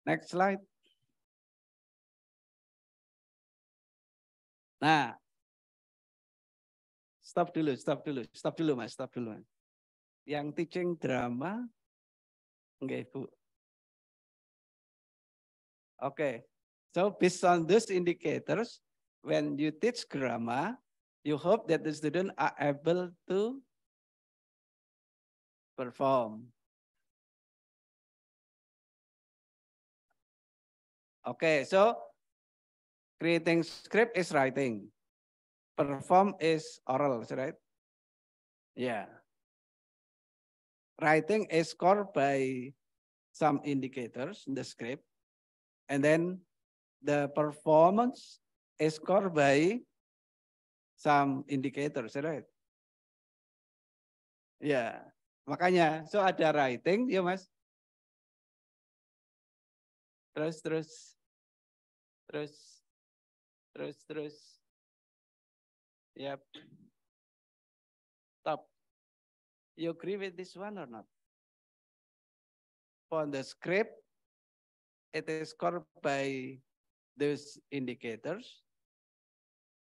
Next slide. Nah, stop dulu, Mas, stop dulu. Yang teaching drama, enggak Ibu. Okay, so based on those indicators, when you teach grammar, you hope that the student are able to perform. Okay, so creating script is writing. Perform is oral, right? Yeah. Writing is scored by some indicators in the script. And then the performance is scored by some indicators, right? Ya, makanya so ada writing, ya Mas. Terus. Yep. Stop. You agree with this one or not? For the script, it is scored by those indicators.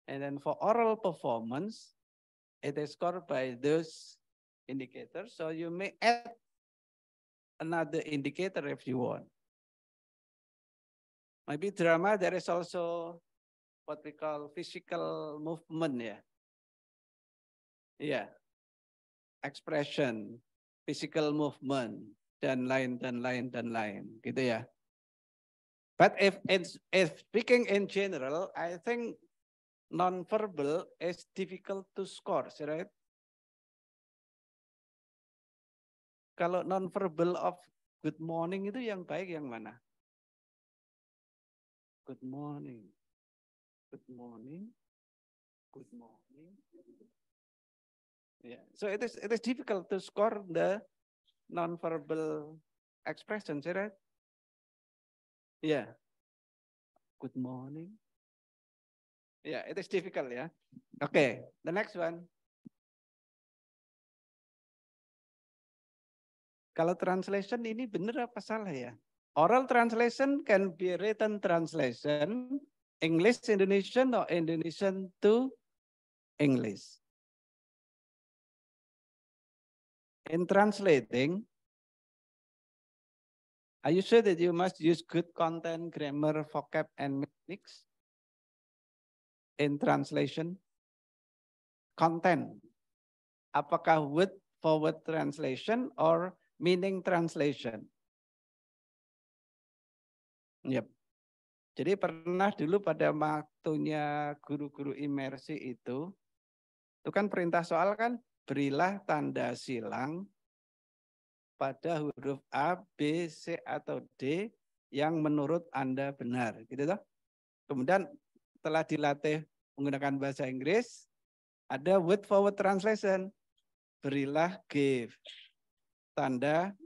And then for oral performance, it is scored by those indicators. So you may add another indicator if you want. Maybe drama, there is also what we call physical movement, ya. Yeah. Expression, physical movement, dan lain, gitu ya. But if speaking in general, I think non-verbal is difficult to score, right? Kalau non-verbal of good morning itu yang baik yang mana? Good morning. Good morning. Good morning. Yeah. So it is difficult to score the non-verbal expression, right? Yeah. Good morning. Yeah, it is difficult, ya. Okay, the next one. Kalau translation ini benar apa salah ya? Oral translation can be written translation, English Indonesian or Indonesian to English. In translating, are you sure that you must use good content, grammar, vocab, and mechanics? In translation, content. Apakah word forward translation or meaning translation? Yep. Jadi pernah dulu pada waktunya guru-guru imersi itu kan perintah soal kan berilah tanda silang pada huruf A, B, C, atau D yang menurut Anda benar. Gitu toh. Kemudian setelah dilatih menggunakan bahasa Inggris, ada word forward translation. Berilah give, tanda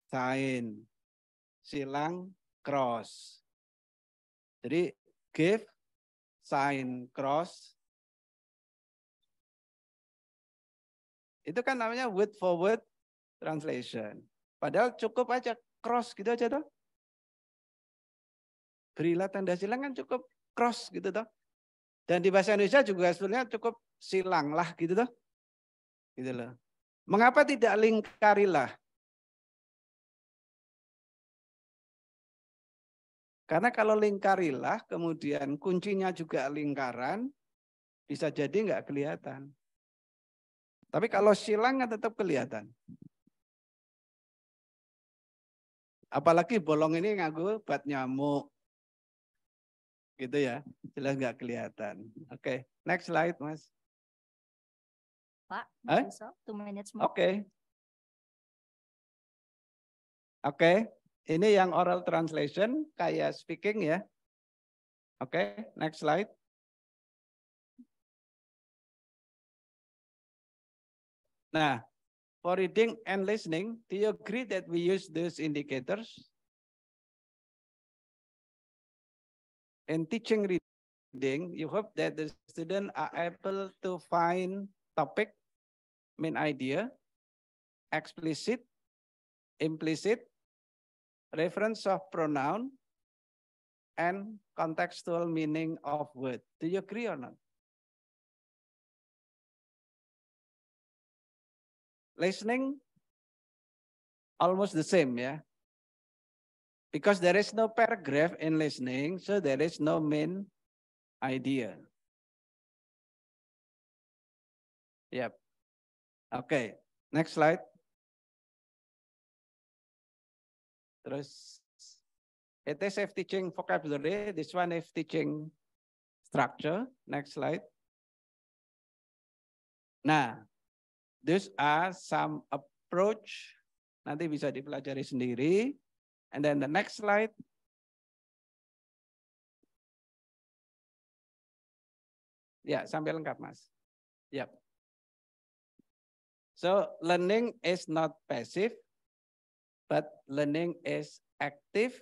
sign, silang cross. Jadi give, sign, cross. Itu kan namanya word forward translation. Padahal cukup aja cross gitu aja toh. Berilah tanda silang kan cukup cross gitu toh. Dan di bahasa Indonesia juga sebenarnya cukup silang lah gitu toh. Gitu loh. Mengapa tidak lingkarilah? Karena kalau lingkarilah kemudian kuncinya juga lingkaran, bisa jadi nggak kelihatan. Tapi kalau silang kan tetap kelihatan. Apalagi bolong ini nganggo bat nyamuk. Gitu ya, jelas nggak kelihatan. Oke, next slide Mas. Pak, bisa 2 minutes more. Oke. Oke, ini yang oral translation kayak speaking ya. Oke, next slide. Nah, for reading and listening, do you agree that we use those indicators? In teaching reading, you hope that the student are able to find topic, main idea, explicit, implicit, reference of pronoun, and contextual meaning of word. Do you agree or not? Listening, almost the same, yeah. Because there is no paragraph in listening, so there is no main idea. Yep. Okay, next slide. Terus, it is if teaching vocabulary, this one is teaching structure. Next slide. Nah, these are some approach, nanti bisa dipelajari sendiri. And then the next slide. Ya, sampai lengkap, Mas. Yep. So, learning is not passive, but learning is active.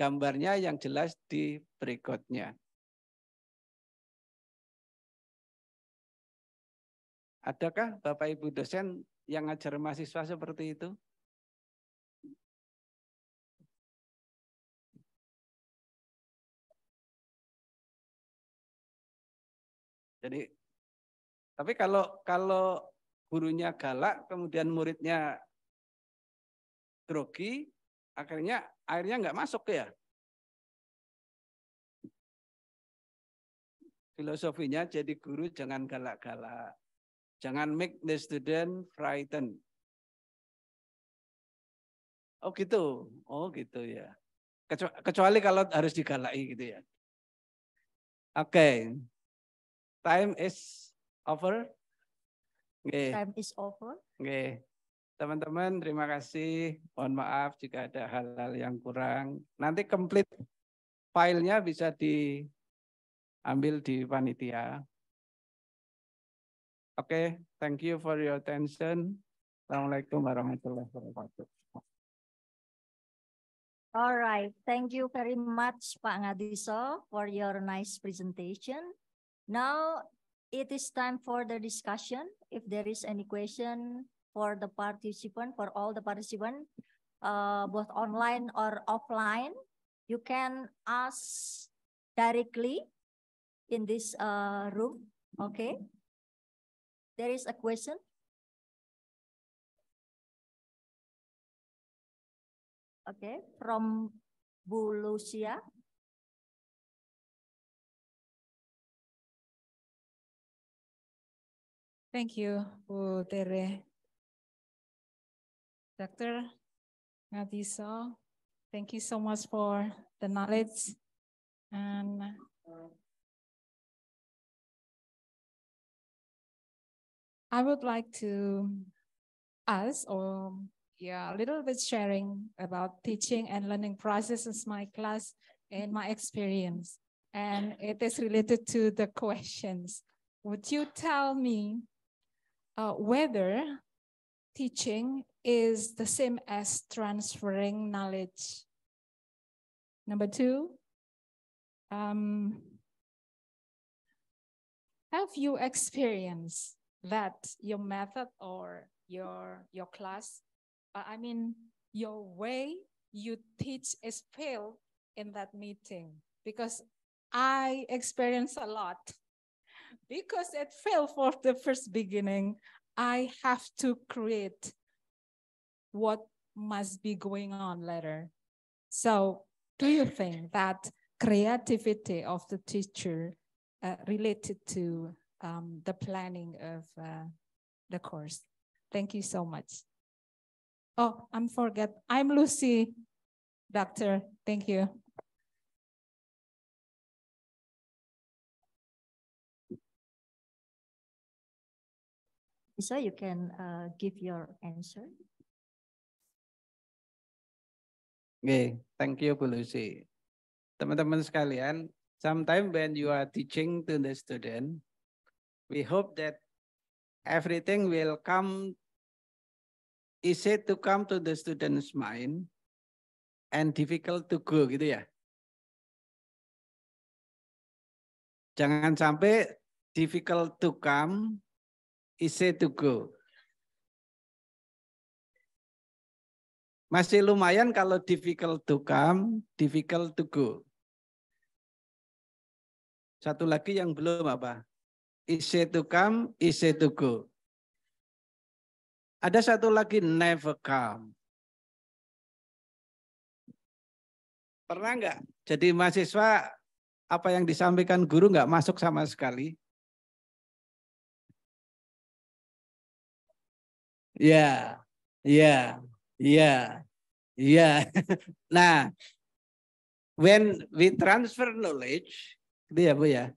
Gambarnya yang jelas di berikutnya. Adakah Bapak Ibu dosen yang ngajar mahasiswa seperti itu? Jadi, tapi kalau gurunya galak, kemudian muridnya grogi, akhirnya airnya nggak masuk ya. Filosofinya jadi guru jangan galak-galak. Jangan make the student frightened. Oh gitu ya. Kecuali kalau harus digalai gitu ya. Oke. Time is over. Time is over. Oke. Teman-teman terima kasih. Mohon maaf jika ada hal-hal yang kurang. Nanti complete filenya bisa diambil di panitia. Oke, thank you for your attention. Assalamualaikum warahmatullahi wabarakatuh. All right, thank you very much, Pak Ngadiso, for your nice presentation. Now it is time for the discussion. If there is any question for the participant, for all the participants, both online or offline, you can ask directly in this room. Okay. There is a question. Okay, from Bu Lucia. Thank you, Bu Tere. Dr. Ngadiso, thank you so much for the knowledge. And I would like to ask a little bit sharing about teaching and learning processes, my class and my experience. And it is related to the questions. Would you tell me whether teaching is the same as transferring knowledge? Number two, have you experienced that your method or your class, your way you teach is failed in that meeting? Because I experienced a lot. Because it failed for the first beginning, I have to create what must be going on later. So do you think that creativity of the teacher related to the planning of the course? Thank you so much. Oh, I'm Lucy, Doctor. Thank you. So you can give your answer. Okay, thank you, Bu Lucy. Teman-teman sekalian, sometimes when you are teaching to the student, we hope that everything will come easy to come to the student's mind and difficult to go, gitu ya. Jangan sampai difficult to come, easy to go. Masih lumayan kalau difficult to come, difficult to go. Satu lagi yang belum apa? Easy to come, easy to go. Ada satu lagi never come. Pernah nggak jadi mahasiswa apa yang disampaikan guru nggak masuk sama sekali? Ya, ya, ya, ya. Nah, when we transfer knowledge, gitu ya Bu ya.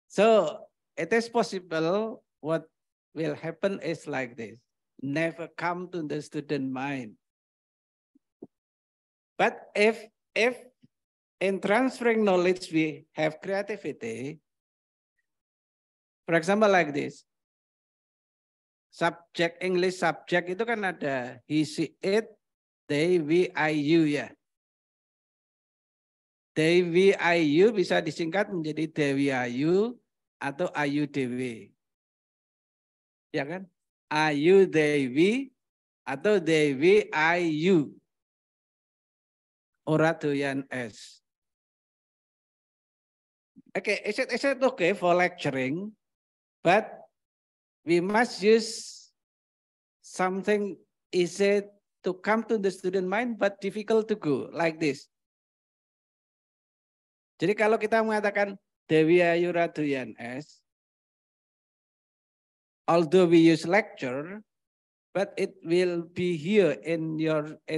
So it is possible what will happen is like this. Never come to the student mind. But if in transferring knowledge we have creativity, for example like this. Subjek English subjek itu kan ada he, she, it, they, we, I, you ya. They, we, I, you bisa disingkat menjadi Dewi Ayu atau Ayu Dewi. Ya kan? Ayu Dewi atau Dewi Ayu. Ora doyan es. Okay, is it okay for lecturing? But we must use something easy to come to the student mind but difficult to go like this. Jadi kalau kita mengatakan Dewi Ayu Radoyan S, although we use lecture, but it will be here in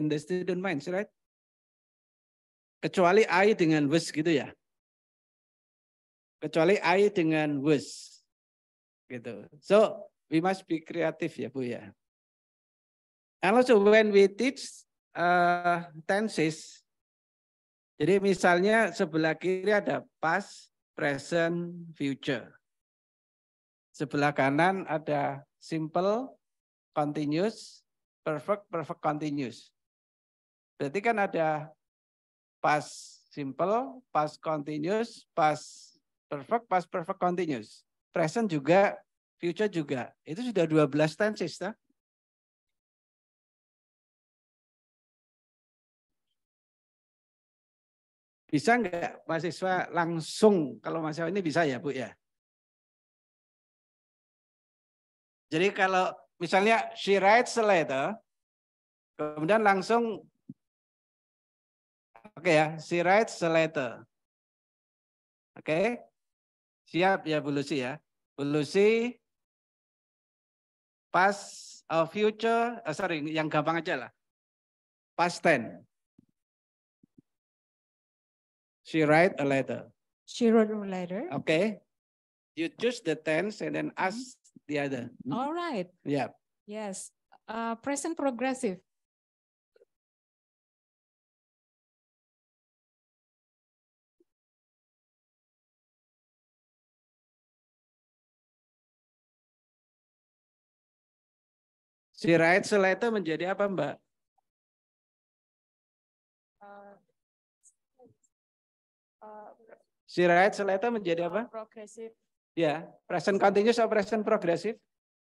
the student mind, right? Kecuali I dengan was gitu ya. Kecuali I dengan was gitu. So we must be creative ya Bu ya. And also when we teach tenses, jadi misalnya sebelah kiri ada past, present, future. Sebelah kanan ada simple, continuous, perfect, perfect continuous. Berarti kan ada past simple, past continuous, past perfect continuous. Present juga, future juga. Itu sudah 12 tenses. Nah? Bisa nggak mahasiswa langsung, kalau mahasiswa ini bisa ya Bu ya? Jadi kalau misalnya she writes a letter, kemudian langsung, oke ya, she writes a letter. Oke, siap ya Bu Lucy ya. Bu Lucy, past, future, sorry yang gampang aja lah. Past tense. She write a letter. She wrote a letter. Okay. You choose the tense and then ask the other. All right. Yeah. Yes. Present progressive. She writes a letter menjadi apa Mbak? She writes a letter menjadi apa? Progressive. Ya, present continuous atau present progressive?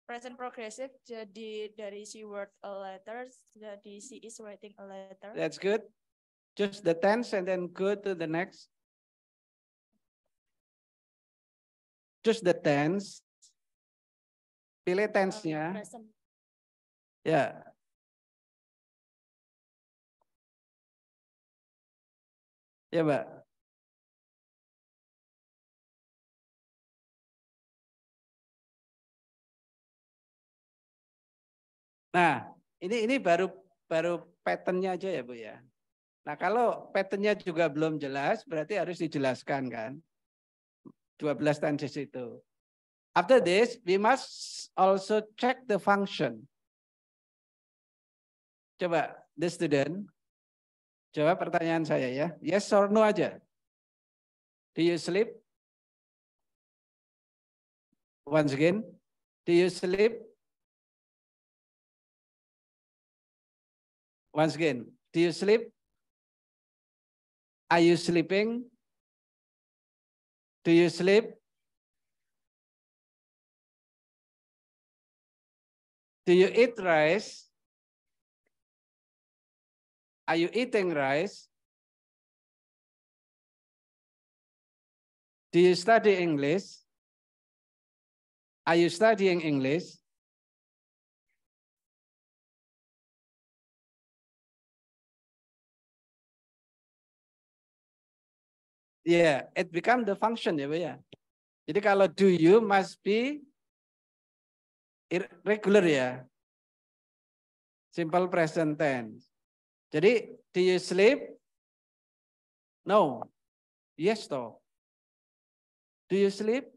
Present progressive, jadi dari she wrote a letter, jadi she is writing a letter. That's good. Choose the tense and then go to the next. Choose the tense. Pilih tense-nya. Present. Ya. Ya, Mbak. Nah, ini baru pattern-nya aja ya, Bu ya. Nah, kalau pattern-nya juga belum jelas, berarti harus dijelaskan kan. 12 tenses itu. After this, we must also check the function. Coba, the student. Coba pertanyaan saya ya. Yes or no aja. Do you sleep? Once again, do you sleep? Once again, do you sleep? Are you sleeping? Do you sleep? Do you eat rice? Are you eating rice? Do you study English? Are you studying English? Yeah, it become the function ya, Bu ya. Jadi kalau do you must be irregular ya. Simple present tense. Jadi do you sleep? No. Yes toh. Do you sleep?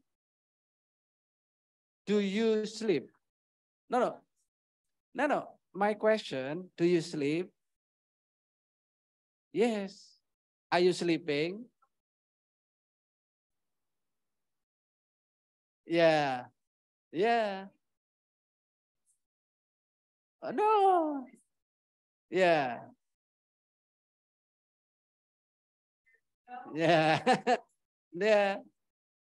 Do you sleep? No, no. No, no. My question, do you sleep? Yes. Are you sleeping? Yeah. Yeah. No. Yeah. Yeah. Yeah.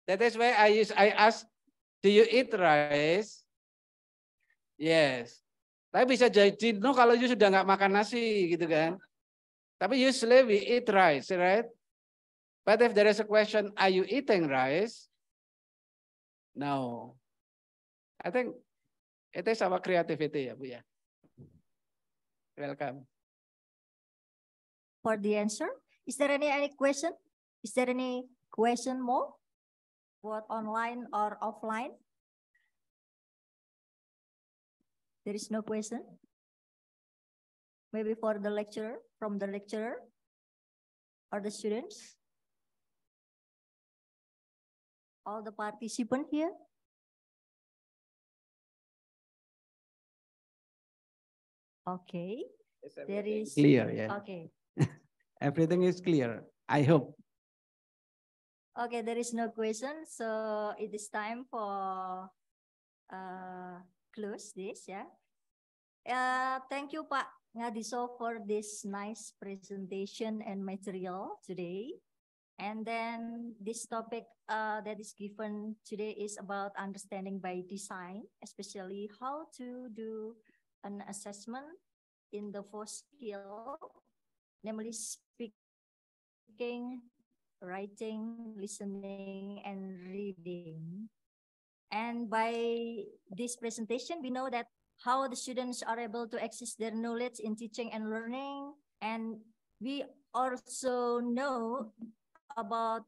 That is why I ask, do you eat rice? Yes. Tapi bisa jadi no kalau you sudah nggak makan nasi gitu kan. Tapi usually we eat rice, right? But if there is a question, are you eating rice? No. I think it is our creativity ya Bu ya. Welcome. For the answer, is there any question? Is there any question more? Both online or offline? There is no question. Maybe for the lecturer, from the lecturer or the students? All the participants here? Okay. There is Clear ya. Okay. Everything is clear. I hope. Okay, there is no question, so it is time for close this, yeah. Thank you, Pak Ngadiso, for this nice presentation and material today. And then this topic that is given today is about understanding by design, especially how to do an assessment in the 4 skill, namely speaking, writing, listening, and reading. And by this presentation, we know that how the students are able to access their knowledge in teaching and learning. And we also know about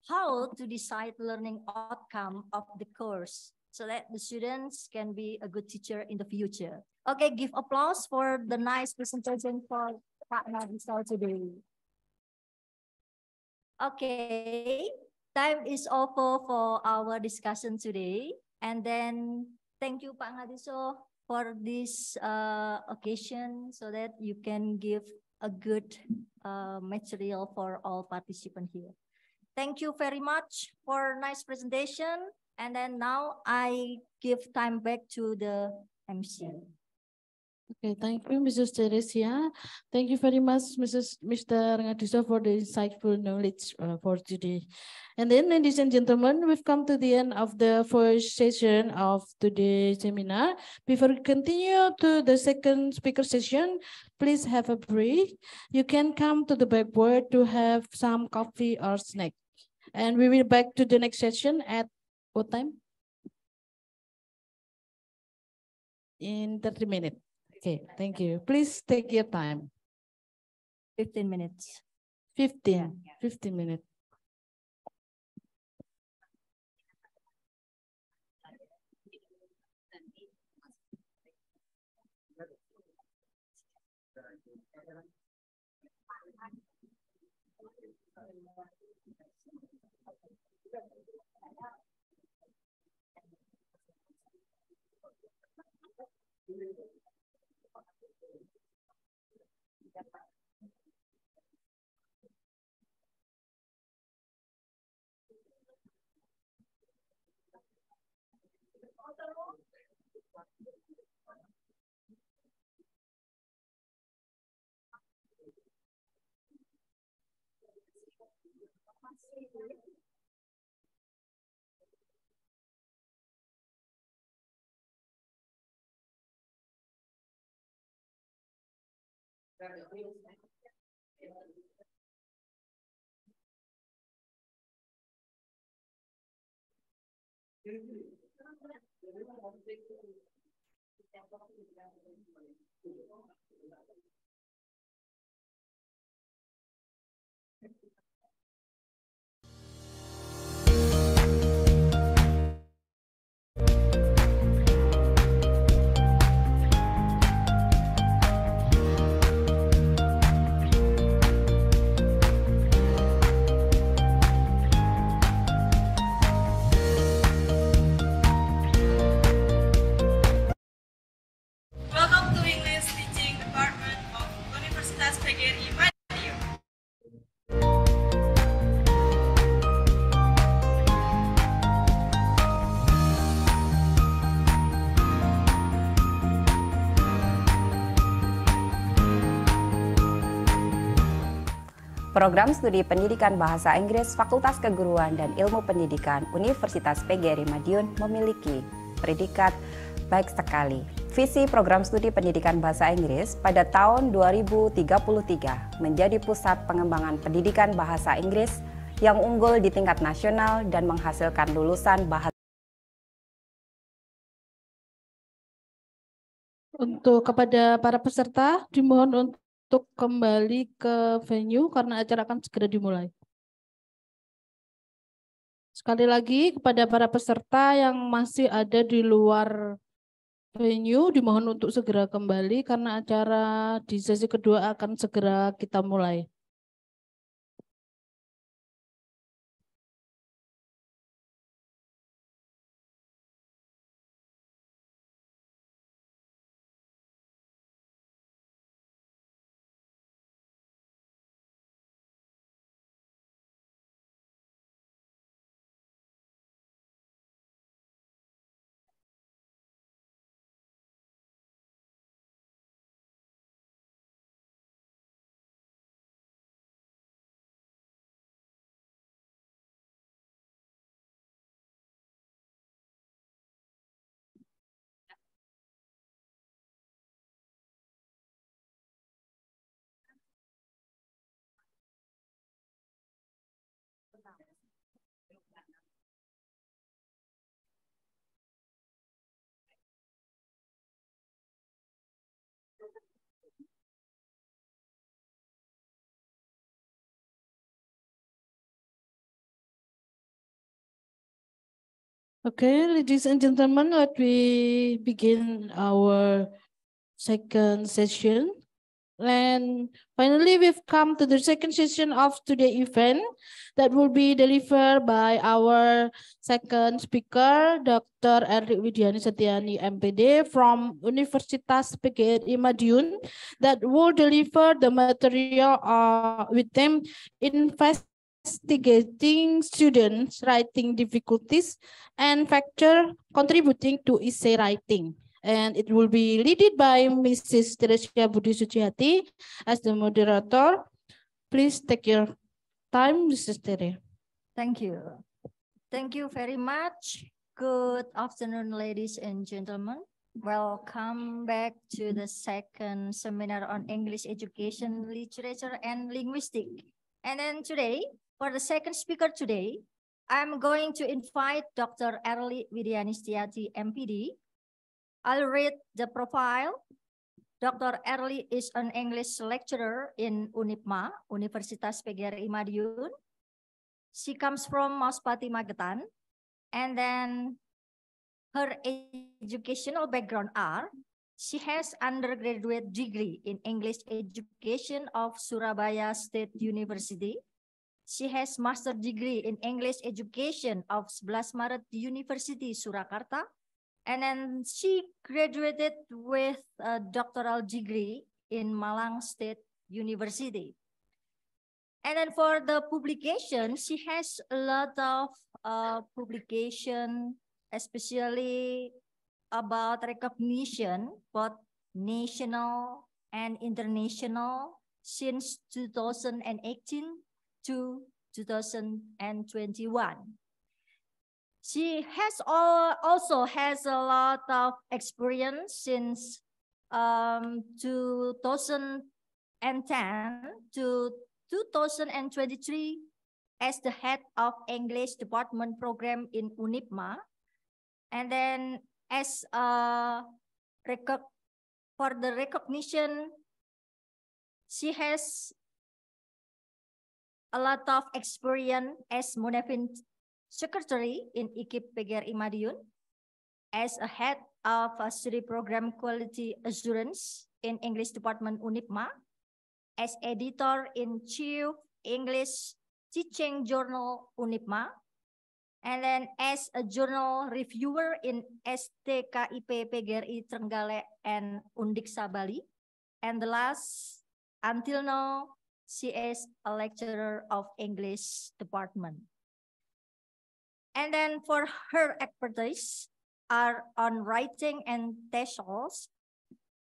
how to decide learning outcome of the course so that the students can be a good teacher in the future. Okay, give applause for the nice presentation for Pak Ngadiso today. Okay, time is over for our discussion today. And then thank you, Pak Ngadiso, for this occasion so that you can give a good material for all participants here. Thank you very much for nice presentation. And then now I give time back to the MC. Okay, thank you, Mrs. Teresia. Thank you very much, Mr. Ngadiso, for the insightful knowledge for today. And then, ladies and gentlemen, we've come to the end of the first session of today's seminar. Before we continue to the second speaker session, please have a break. You can come to the backboard to have some coffee or snack. And we will back to the next session at what time? In 30 minutes. Okay, thank you. Please take your time. 15 minutes. 15 minutes. Welcome to English Teaching Department of Universitas PGRI Madiun. Program Studi Pendidikan Bahasa Inggris Fakultas Keguruan dan Ilmu Pendidikan Universitas PGRI Madiun memiliki predikat baik sekali. Visi program studi pendidikan bahasa Inggris pada tahun 2033 menjadi pusat pengembangan pendidikan bahasa Inggris yang unggul di tingkat nasional dan menghasilkan lulusan bahasa. Untuk kepada para peserta dimohon untuk kembali ke venue karena acara akan segera dimulai. Sekali lagi kepada para peserta yang masih ada di luar venue dimohon untuk segera kembali karena acara di sesi kedua akan segera kita mulai. Okay, ladies and gentlemen, let we begin our second session. And finally, we've come to the second session of today's event that will be delivered by our second speaker, Dr. Erlik Widiani Setiani, MPD from Universitas PGRI Madiun, that will deliver the material with them investigating students' writing difficulties and factor contributing to essay writing. And it will be led by Mrs. Teresia Budi Suciati as the moderator. Please take your time, Mrs. Tere. Thank you. Thank you very much. Good afternoon, ladies and gentlemen. Welcome back to the second seminar on English education, literature, and linguistics. And then today, for the second speaker today, I'm going to invite Dr. Erlik Widiani Setiati, MPD. I'll read the profile. Dr. Erlik is an English lecturer in UNIPMA, Universitas PGRI Madiun. She comes from Mauspati, Magetan. And then her educational background are, she has undergraduate degree in English education of Surabaya State University. She has master degree in English education of 11 Maret University, Surakarta. And then she graduated with a doctoral degree in Malang State University. And then for the publication, she has a lot of publication, especially about recognition, both national and international, since 2018 to 2021. She has also has a lot of experience since 2013 to 2023 as the head of English Department Program in UNIPMA. And then as for the recognition, she has a lot of experience as Munafin Secretary in IKIP PGRI Madiun, as a head of a study program quality assurance in English Department UNIPMA, as editor-in-chief English teaching journal UNIPMA, and then as a journal reviewer in STKIP PGRI Trenggalek and Undiksa Bali. And the last, until now, she is a lecturer of English department. And then for her expertise are on writing and TESOLs,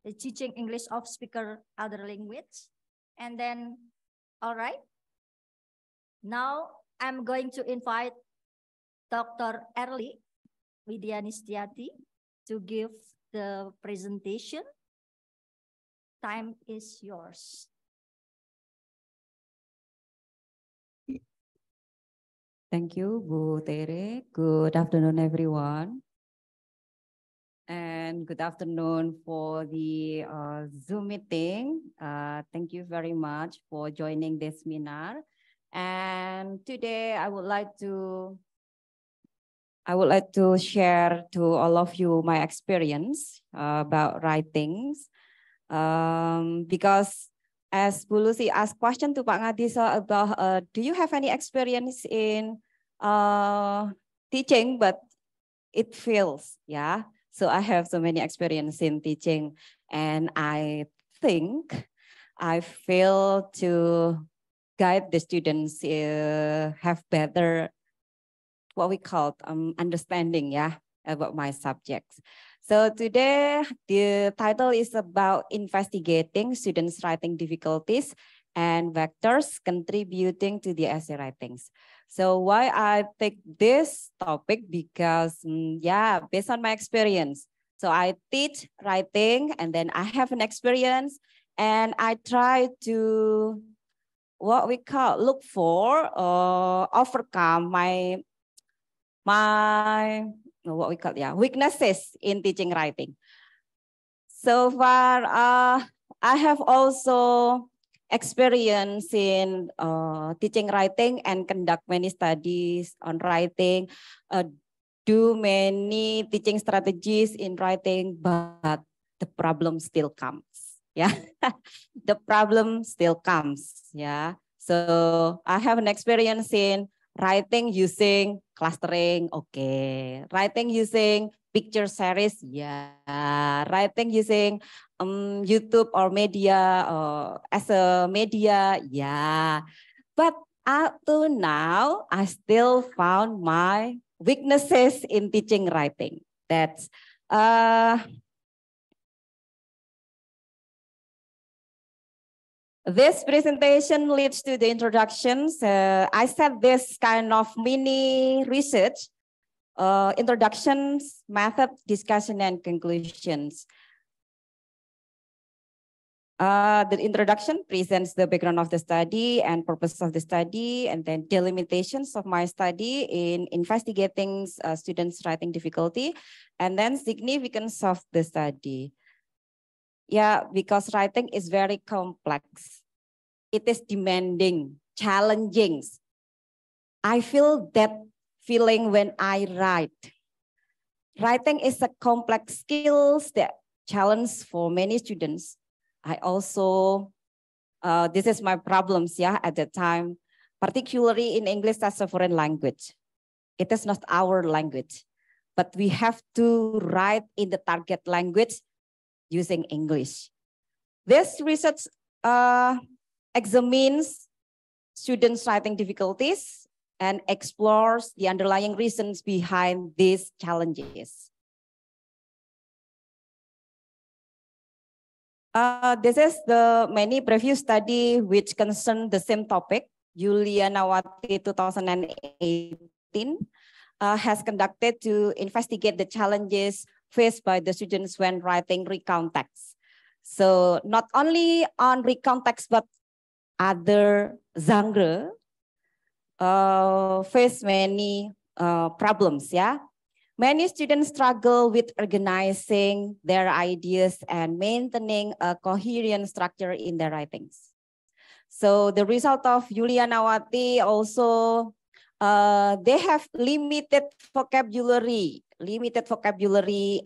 the teaching English of speaker other language. And then, all right. Now I'm going to invite Dr. Erli Widianistiati to give the presentation. Time is yours. Thank you, Bu Tere. Good afternoon, everyone. And good afternoon for the Zoom meeting. Thank you very much for joining this seminar. And today I would like to share to all of you my experience about writings. Because as Bu Lucy asked question to Pak Ngadiso about, do you have any experience in teaching, but it fails, yeah. So I have so many experience in teaching, and I think I fail to guide the students have better what we call understanding, yeah, about my subjects. So today the title is about investigating students' writing difficulties and vectors contributing to the essay writings. So why I take this topic? Because yeah, based on my experience. So I teach writing and then I have an experience and I try to what we call look for overcome my what we call weaknesses in teaching writing. So far, I have also experience in teaching writing and conduct many studies on writing, do many teaching strategies in writing, but the problem still comes. Yeah, the problem still comes. Yeah, so I have an experience in writing using clustering, okay. Writing using picture series, yeah. Writing using YouTube or media as a media, yeah. But up to now, I still found my weaknesses in teaching writing. That's this presentation leads to the introductions. I said this kind of mini research, introductions, method, discussion, and conclusions. The introduction presents the background of the study and purpose of the study, and then delimitations of my study in investigating students' writing difficulty, and then significance of the study. Yeah, because writing is very complex. It is demanding, challenging. I feel that feeling when I write. Writing is a complex skill that challenge for many students. I also, this is my problems, yeah, at that time, particularly in English as a foreign language. It is not our language, but we have to write in the target language using English. This research examines students' writing difficulties and explores the underlying reasons behind these challenges. This is the many previous study which concern the same topic. Yulianawati 2018 has conducted to investigate the challenges faced by the students when writing recount text. So not only on recount text, but other genre face many problems, yeah. Many students struggle with organizing their ideas and maintaining a coherent structure in their writings. So the result of Yulianawati also, they have limited vocabulary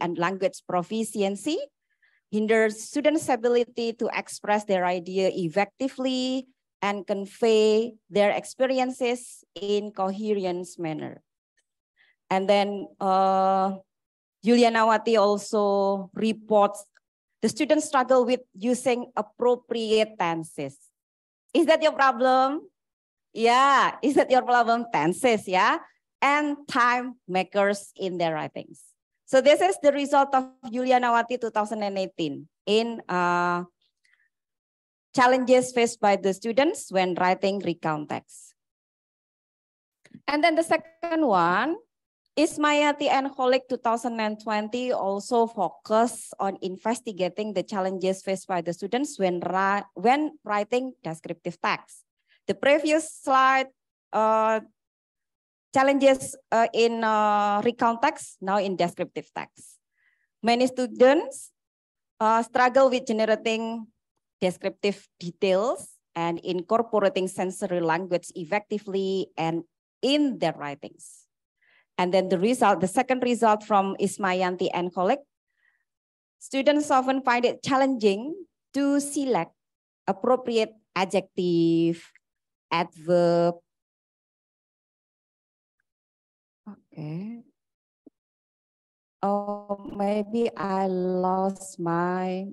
and language proficiency, hinders students' ability to express their idea effectively and convey their experiences in coherent manner. And then Yulianawati also reports the students struggle with using appropriate tenses. Is that your problem? Yeah, is that your problem? Tenses, yeah? And time makers in their writings. So this is the result of Yulianawati 2018 in challenges faced by the students when writing recount text. And then the second one, Ismayati and Kholik 2020 also focus on investigating the challenges faced by the students when writing descriptive text. The previous slide, challenges in recount text, now in descriptive text. Many students struggle with generating descriptive details and incorporating sensory language effectively and in their writings. And then the second result from Ismayanti and Kholik, students often find it challenging to select appropriate adjective, adverb. Okay. Oh, maybe I lost my,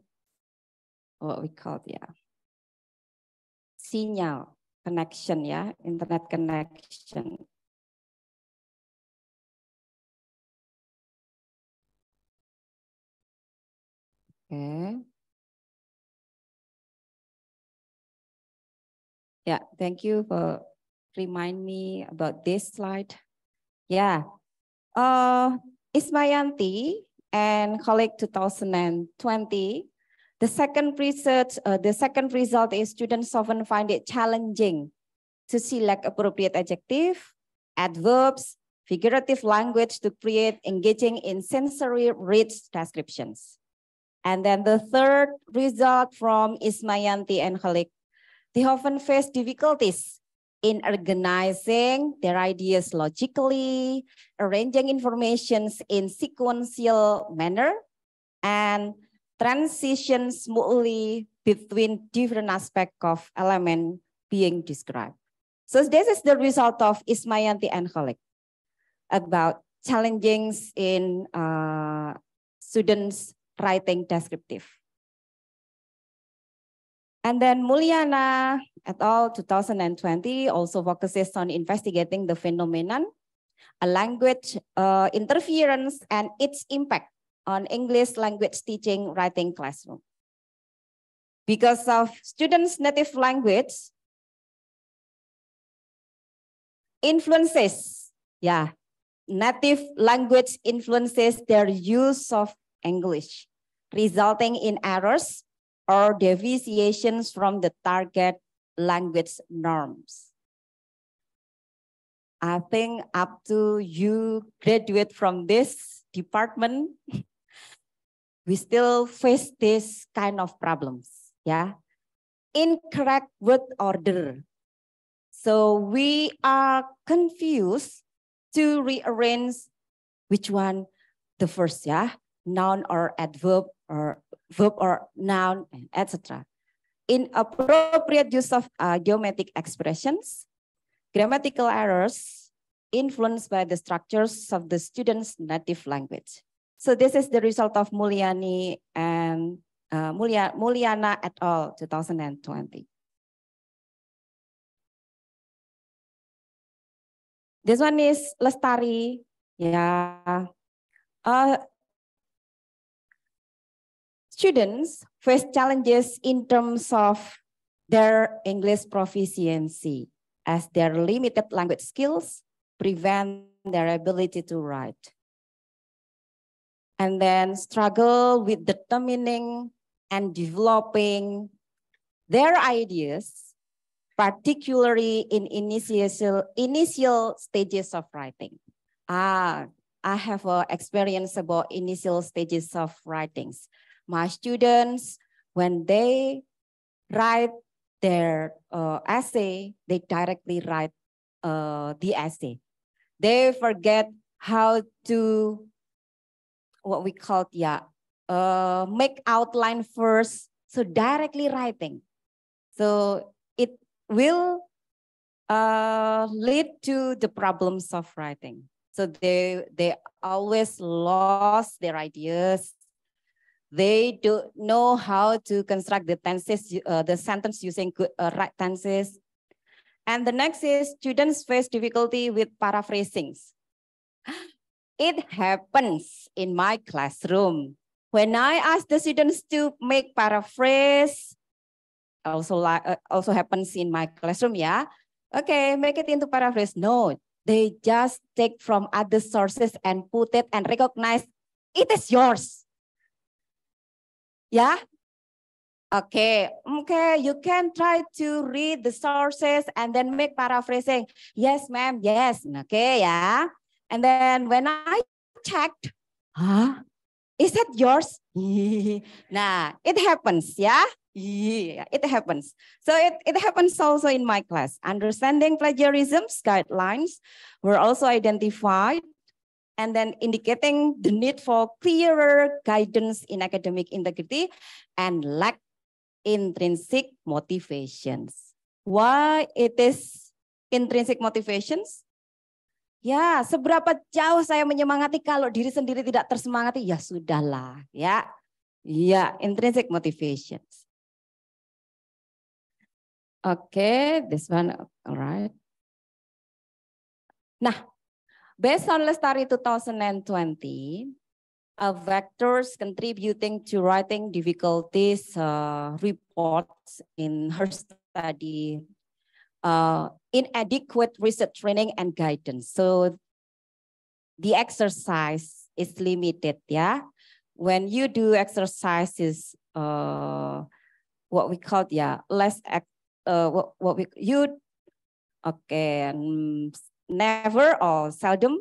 what we call it, yeah, signal connection, yeah, internet connection. Okay. Yeah, thank you for remind me about this slide. Yeah, Ismayanti and Kholik 2020. The second result is students often find it challenging to select appropriate adjective, adverbs, figurative language to create engaging in sensory rich descriptions. And then the third result from Ismayanti and Kholik, they often face difficulties in organizing their ideas logically, arranging information in sequential manner, and transition smoothly between different aspects of element being described. So this is the result of Ismayanti and Kholik about challenges in students writing descriptive. And then Mulyana et al. 2020 also focuses on investigating the phenomenon, a language interference and its impact on English language teaching writing classroom. Because of students' native language influences, yeah, native language influences their use of English, resulting in errors or deviations from the target language norms. I think up to you graduate from this department, we still face this kind of problems, yeah. Incorrect word order. So we are confused to rearrange which one the first, yeah, noun or adverb or verb or noun, etc. Inappropriate use of geometric expressions, grammatical errors influenced by the structures of the student's native language. So this is the result of Mulyani and Mulyana et al. 2020. This one is Lestari. Yeah. Students face challenges in terms of their English proficiency as their limited language skills prevent their ability to write. And then struggle with determining and developing their ideas, particularly in initial stages of writing. I have experience about initial stages of writings. My students, when they write their essay, they directly write the essay. They forget how to, what we call, make outline first, so directly writing. So it will lead to the problems of writing. So they always lost their ideas. They don't know how to construct the tenses, the sentence using good, right tenses. And the next is students face difficulty with paraphrasings. It happens in my classroom. When I ask the students to make paraphrase, also happens in my classroom, yeah. Okay, make it into paraphrase. No, they just take from other sources and put it and recognize it is yours. Yeah. Okay, you can try to read the sources and then make paraphrasing. Yes, ma'am, yes. Okay, yeah. And then when I checked, is that yours? Nah, it happens, yeah? Yeah, it happens. So it happens also in my class. Understanding plagiarism's guidelines were also identified, and then indicating the need for clearer guidance in academic integrity and lack intrinsic motivations. Why it is intrinsic motivations? Ya, seberapa jauh saya menyemangati kalau diri sendiri tidak tersemangati, ya sudahlah, ya. Ya, intrinsic motivations. Okay, this one, all right. Nah, based on Lestari 2020, vectors contributing to writing difficulties reports in her study inadequate research training and guidance. So the exercise is limited, yeah. When you do exercises, what we call, less, never or seldom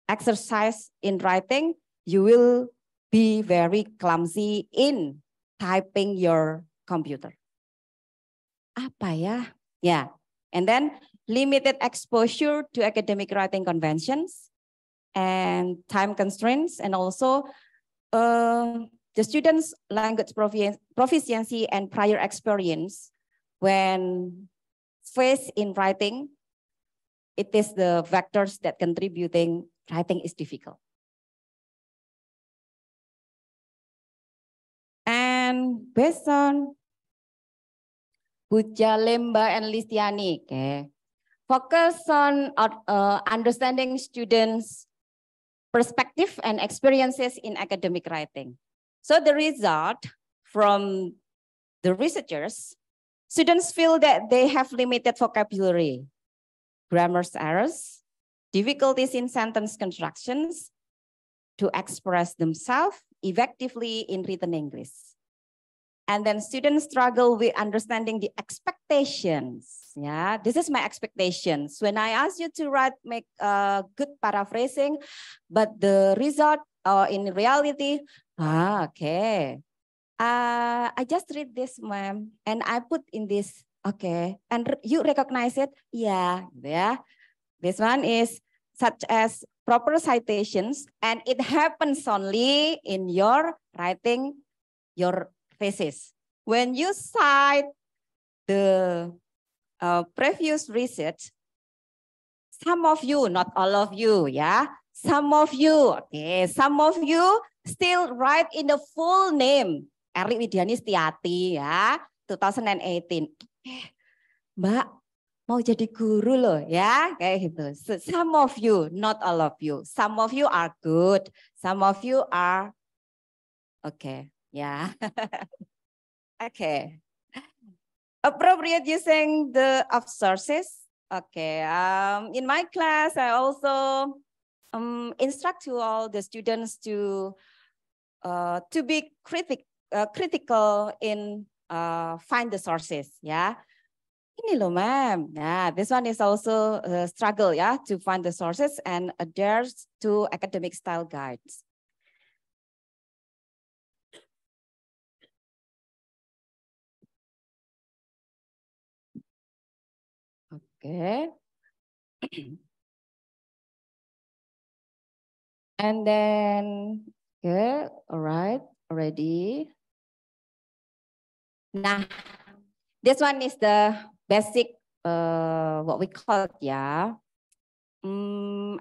exercise in writing, you will be very clumsy in typing your computer. Apa ya? Yeah. And then limited exposure to academic writing conventions and time constraints, and also the students' language proficiency and prior experience when faced in writing. It is the vectors that contributing writing is difficult. And based on Bujalemba and Listiani, okay, focus on understanding students' perspective and experiences in academic writing. So the result from the researchers, students feel that they have limited vocabulary, grammar errors, difficulties in sentence constructions to express themselves effectively in written English. And then students struggle with understanding the expectations. Yeah, this is my expectations. When I ask you to make good paraphrasing, but the result in reality, okay. I just read this, ma'am, and I put in this, okay. And you recognize it? Yeah. This one is such as proper citations, and it happens only in your writing your thesis. When you cite the previous research, some of you, not all of you, yeah, some of you, okay, some of you still write in the full name, Eri Widiani Setiati, ya, 2018. Mbak, mau jadi guru loh, ya, kayak gitu. So, some of you, not all of you. Some of you are good, some of you are okay. Yeah. Okay. Appropriate using the of sources. Okay. In my class, I also instruct to all the students to be critical in find the sources, ya. Ini loh, ma'am. Nah, this one is also a struggle, ya, to find the sources and adheres to academic style guides. Okay. And then, okay, all right, already. Nah, this one is the basic, what we call it, yeah.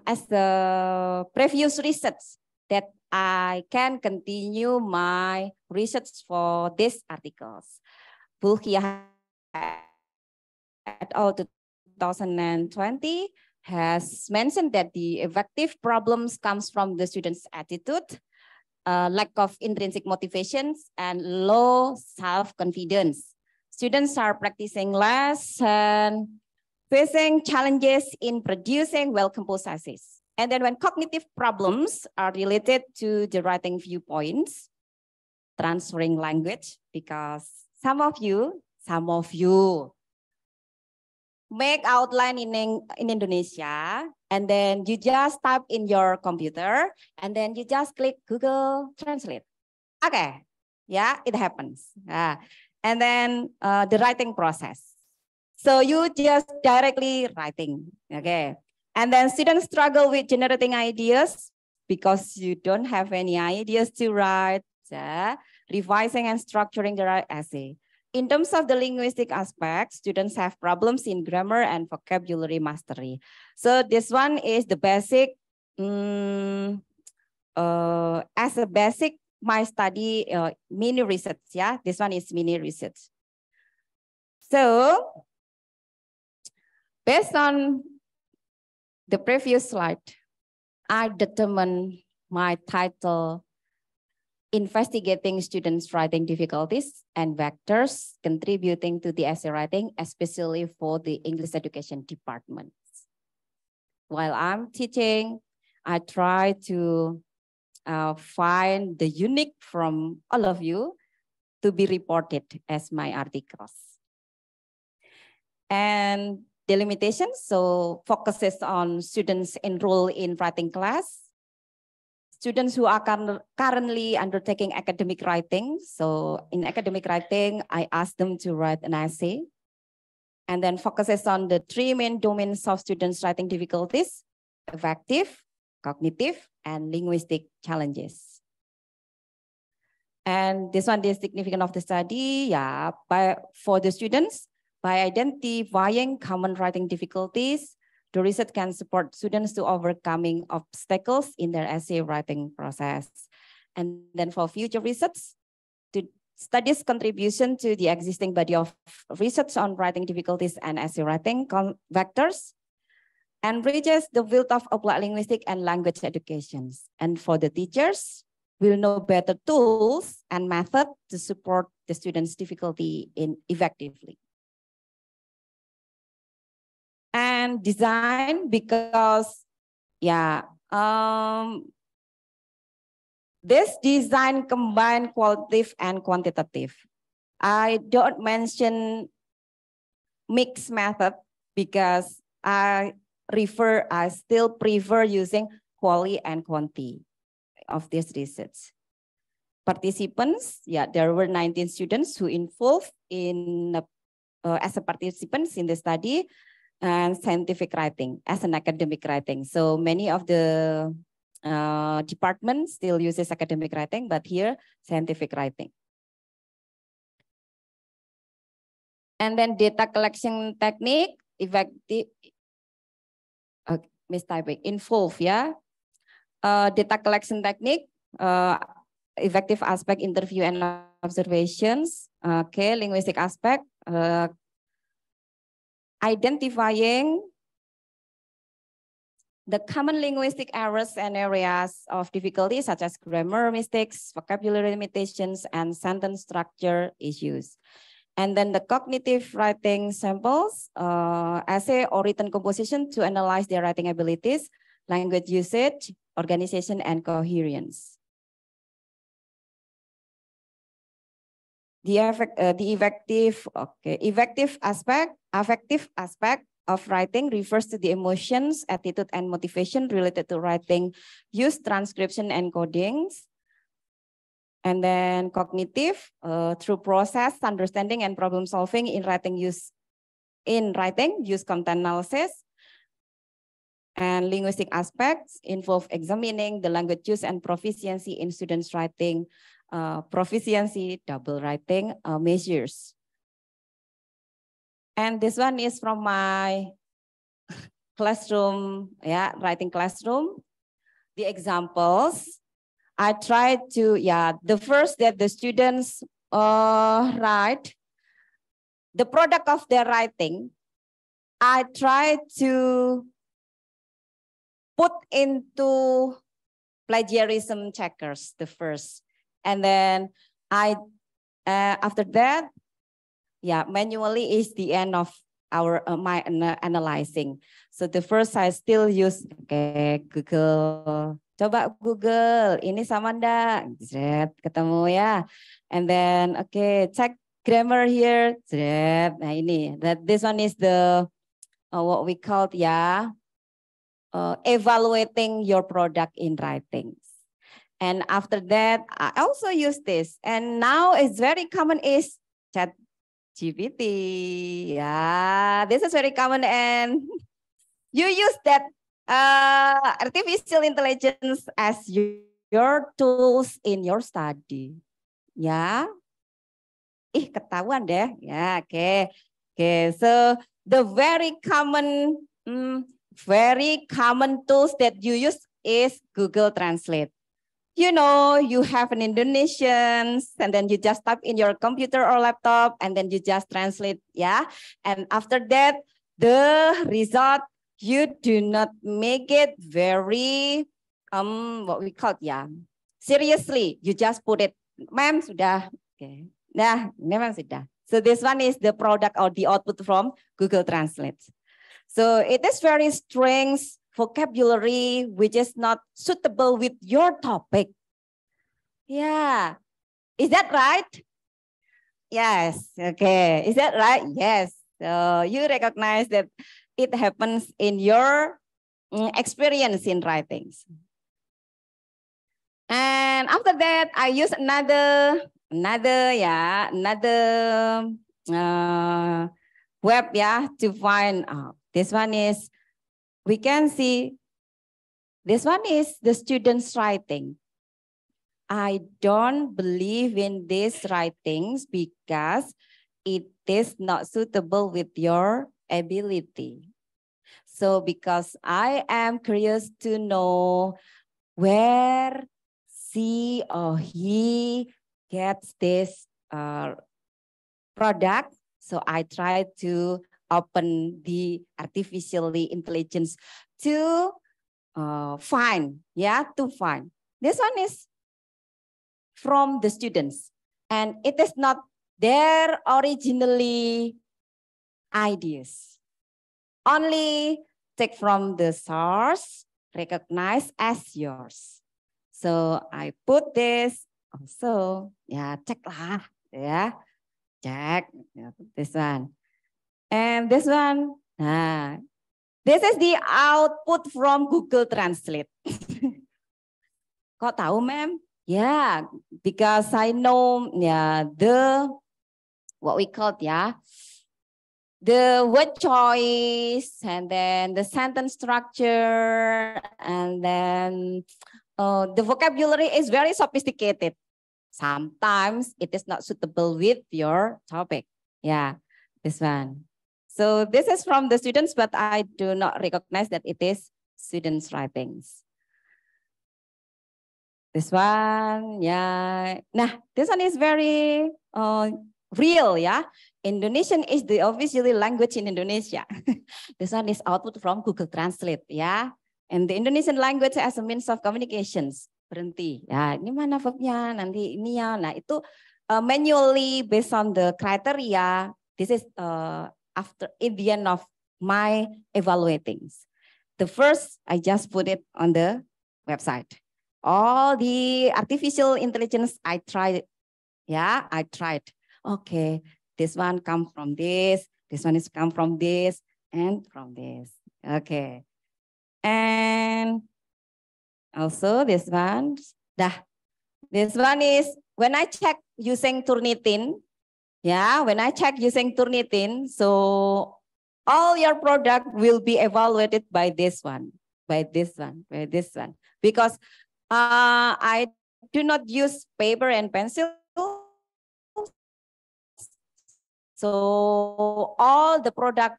As the previous research that I can continue my research for these articles. Bulkiah et al. 2020 has mentioned that the effective problems comes from the students' attitude, lack of intrinsic motivations, and low self-confidence. Students are practicing less and facing challenges in producing well-composed essays. And then when cognitive problems are related to the writing viewpoints, transferring language, because some of you make outline in Indonesia, and then you just type in your computer, and then you just click Google Translate. Okay, yeah, it happens. And then the writing process. So you just directly writing, okay. And then students struggle with generating ideas because you don't have any ideas to write, revising and structuring the essay. In terms of the linguistic aspect, students have problems in grammar and vocabulary mastery. So this one is the basic, as a basic, my study mini research, yeah. This one is mini research. So based on the previous slide, I determined my title, Investigating Students' Writing Difficulties and Vectors Contributing to the Essay Writing, especially for the English Education Department. While I'm teaching, I try to find the unique from all of you to be reported as my articles. And the limitations, so focuses on students enrolled in writing class, students who are currently undertaking academic writing. So in academic writing, I ask them to write an essay, and then focuses on the three main domains of students' writing difficulties: affective, cognitive, and linguistic challenges. And this one is significant of the study, yeah, for the students, by identifying common writing difficulties, the research can support students to overcoming obstacles in their essay writing process. And then for future research, to studies contribution to the existing body of research on writing difficulties and essay writing vectors, enriches the field of applied linguistics and language educations. And for the teachers, will know better tools and methods to support the students' difficulty in effectively. And design, because this design combine qualitative and quantitative. I don't mention mixed method because I still prefer using quali and quanti of this research. Participants, there were 19 students who involved in as a participants in the study, and scientific writing as an academic writing. So many of the departments still uses academic writing, but here scientific writing. And then data collection technique, effective, mistyping, involve, data collection technique, effective aspect, interview and observations, okay, linguistic aspect, identifying the common linguistic errors and areas of difficulty, such as grammar mistakes, vocabulary limitations, and sentence structure issues. And then the cognitive writing samples, essay or written composition to analyze their writing abilities, language usage, organization, and coherence. affective aspect of writing refers to the emotions, attitude, and motivation related to writing, use, transcription, and codings. And then cognitive, through process, understanding, and problem solving in writing, use content analysis. And linguistic aspects involve examining the language use and proficiency in students' writing, proficiency, double writing measures. And this one is from my classroom, writing classroom. The examples, I tried to, the first that the students write, the product of their writing, I tried to put into plagiarism checkers, the first. And then after that, manually is the end of our my analyzing. So the first I still use Google. Coba Google, ini sama ndak? Ketemu ya. And then check grammar here. Nah ini, this one is the what we call evaluating your product in writing. And after that, I also use this. And now it's very common is ChatGPT. Yeah, this is very common, and you use that artificial intelligence as your tools in your study. Ya, ketahuan deh. Ya, oke. So the very common tools that you use is Google Translate. You know, you have an Indonesian, and then you just type in your computer or laptop, and then you just translate, And after that, the result, you do not make it very, what we call, seriously. You just put it, ma'am, sudah. Okay. Nah, memang sudah. So this one is the product or the output from Google Translate. So it is very strange vocabulary which is not suitable with your topic. Yeah. Is that right? Yes. Okay. Is that right? Yes. So you recognize that it happens in your experience in writings. And after that, I use another web to find this one is, we can see this one is the students' writing. I don't believe in these writings because it is not suitable with your ability. So because I am curious to know where she or he gets this product, so I try to open the artificially intelligence to find. This one is from the students, and it is not their originally ideas. Only take from the source, recognize as yours. So I put this also, check lah, check this one. And this one, this is the output from Google Translate. Kok tahu, ma'am? Yeah, because I know what we call the word choice, and then the sentence structure, and then the vocabulary is very sophisticated. Sometimes it is not suitable with your topic. This one. So this is from the students, but I do not recognize that it is students' writings. This one, Nah, this one is very real, Indonesian is the official language in Indonesia. This one is output from Google Translate, And the Indonesian language as a means of communications. Berhenti, ini mana verbnya, nanti ini Nah, itu manually based on the criteria. This is after in the end of my evaluatings. The first, I just put it on the website. All the artificial intelligence I tried, I tried. Okay, this one come from this one is come from this, and from this. Okay. And also this one, this one is when I check using Turnitin, when I check using Turnitin, so all your product will be evaluated by this one, by this one, because I do not use paper and pencil. So all the product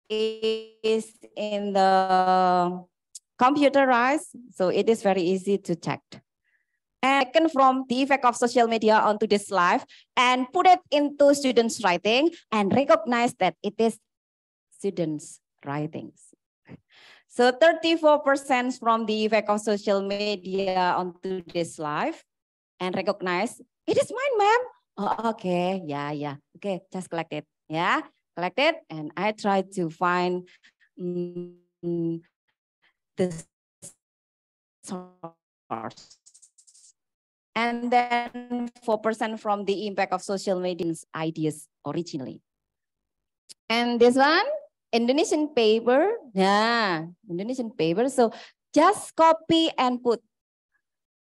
is in the computerized, so it is very easy to check. And taken from the effect of social media onto this life and put it into students' writing and recognize that it is students' writings. So 34% from the effect of social media onto this life and recognize, it is mine, ma'am. Oh, okay, yeah. Okay, just collect it, collect it, and I try to find the source. And then 4% from the impact of social media's ideas originally. And this one, Indonesian paper, Indonesian paper. So just copy and put.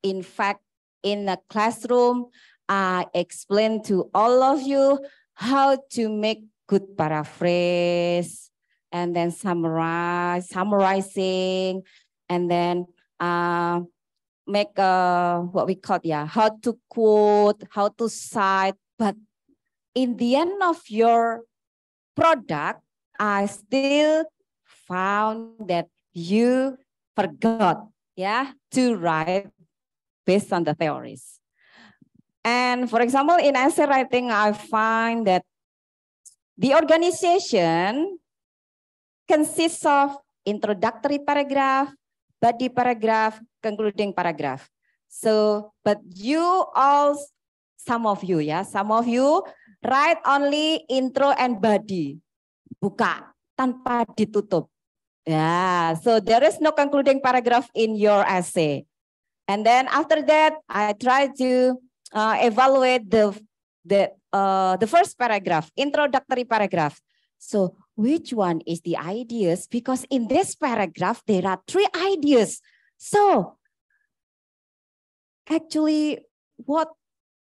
In fact, in the classroom, I explain to all of you how to make good paraphrase, and then summarizing, and then make what we call, how to quote, how to cite. But in the end of your product, I still found that you forgot, to write based on the theories. And for example, in essay writing, I find that the organization consists of introductory paragraph, body paragraph, concluding paragraph. So, but you all, some of you write only intro and body, buka, tanpa ditutup. So there is no concluding paragraph in your essay. And then after that, I try to evaluate the first paragraph, introductory paragraph. So which one is the ideas? Because in this paragraph, there are 3 ideas. So actually, what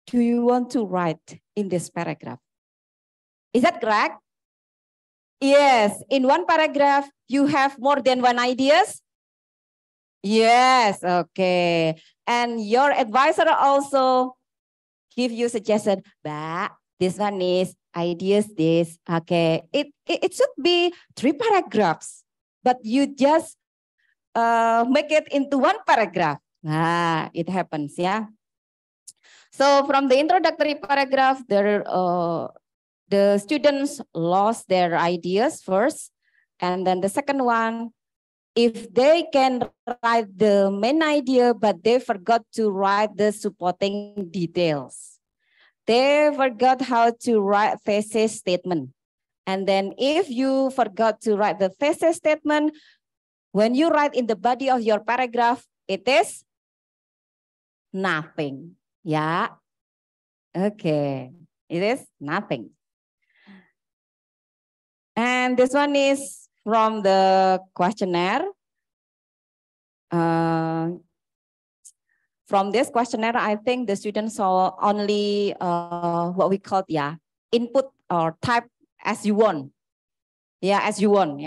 do you want to write in this paragraph? Is that correct? Yes, in one paragraph, you have more than 1 ideas? Yes, okay. And your advisor also give you suggestion, but this one is ideas this. Okay, it should be 3 paragraphs, but you just make it into 1 paragraph. It happens, So from the introductory paragraph, the students lost their ideas first, and then the second one, if they can write the main idea, but they forgot to write the supporting details. They forgot how to write thesis statement. And then if you forgot to write the thesis statement, when you write in the body of your paragraph, it is nothing. Okay, it is nothing. And this one is from the questionnaire. From this questionnaire, I think the students saw only what we call input or type as you want. As you want.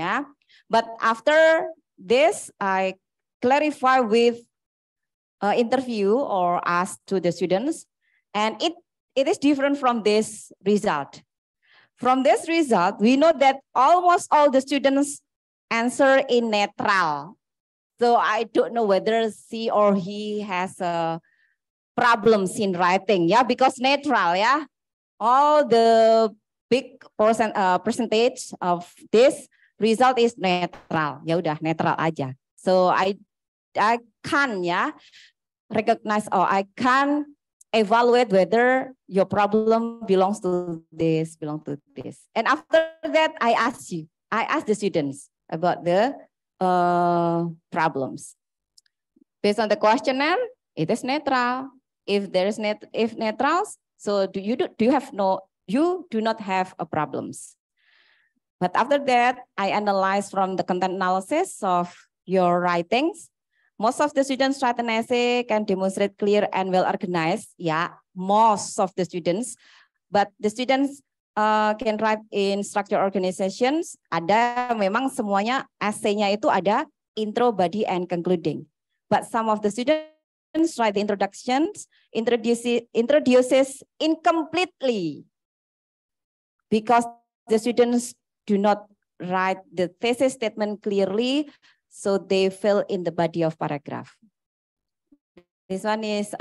But after this, I clarify with interview or ask to the students, and it is different from this result. From this result, we know that almost all the students answer in neutral. So I don't know whether she or he has problems in writing, because neutral, all the big percentage of this result is netral. Ya udah netral aja. So I can recognize, or I can evaluate whether your problem belongs to this, And after that, I ask the students about the problems. Based on the questionnaire, it is neutral. If there is neutral, So you do not have a problems. But after that, I analyze from the content analysis of your writings. Most of the students write an essay can demonstrate clear and well organized. Yeah, most of the students. But the students can write in structured organizations. Ada memang semuanya essay-nya itu ada intro, body, and concluding. But some of the students write the introductions, introduces incompletely because the students do not write the thesis statement clearly, so they fill in the body of paragraph. This one is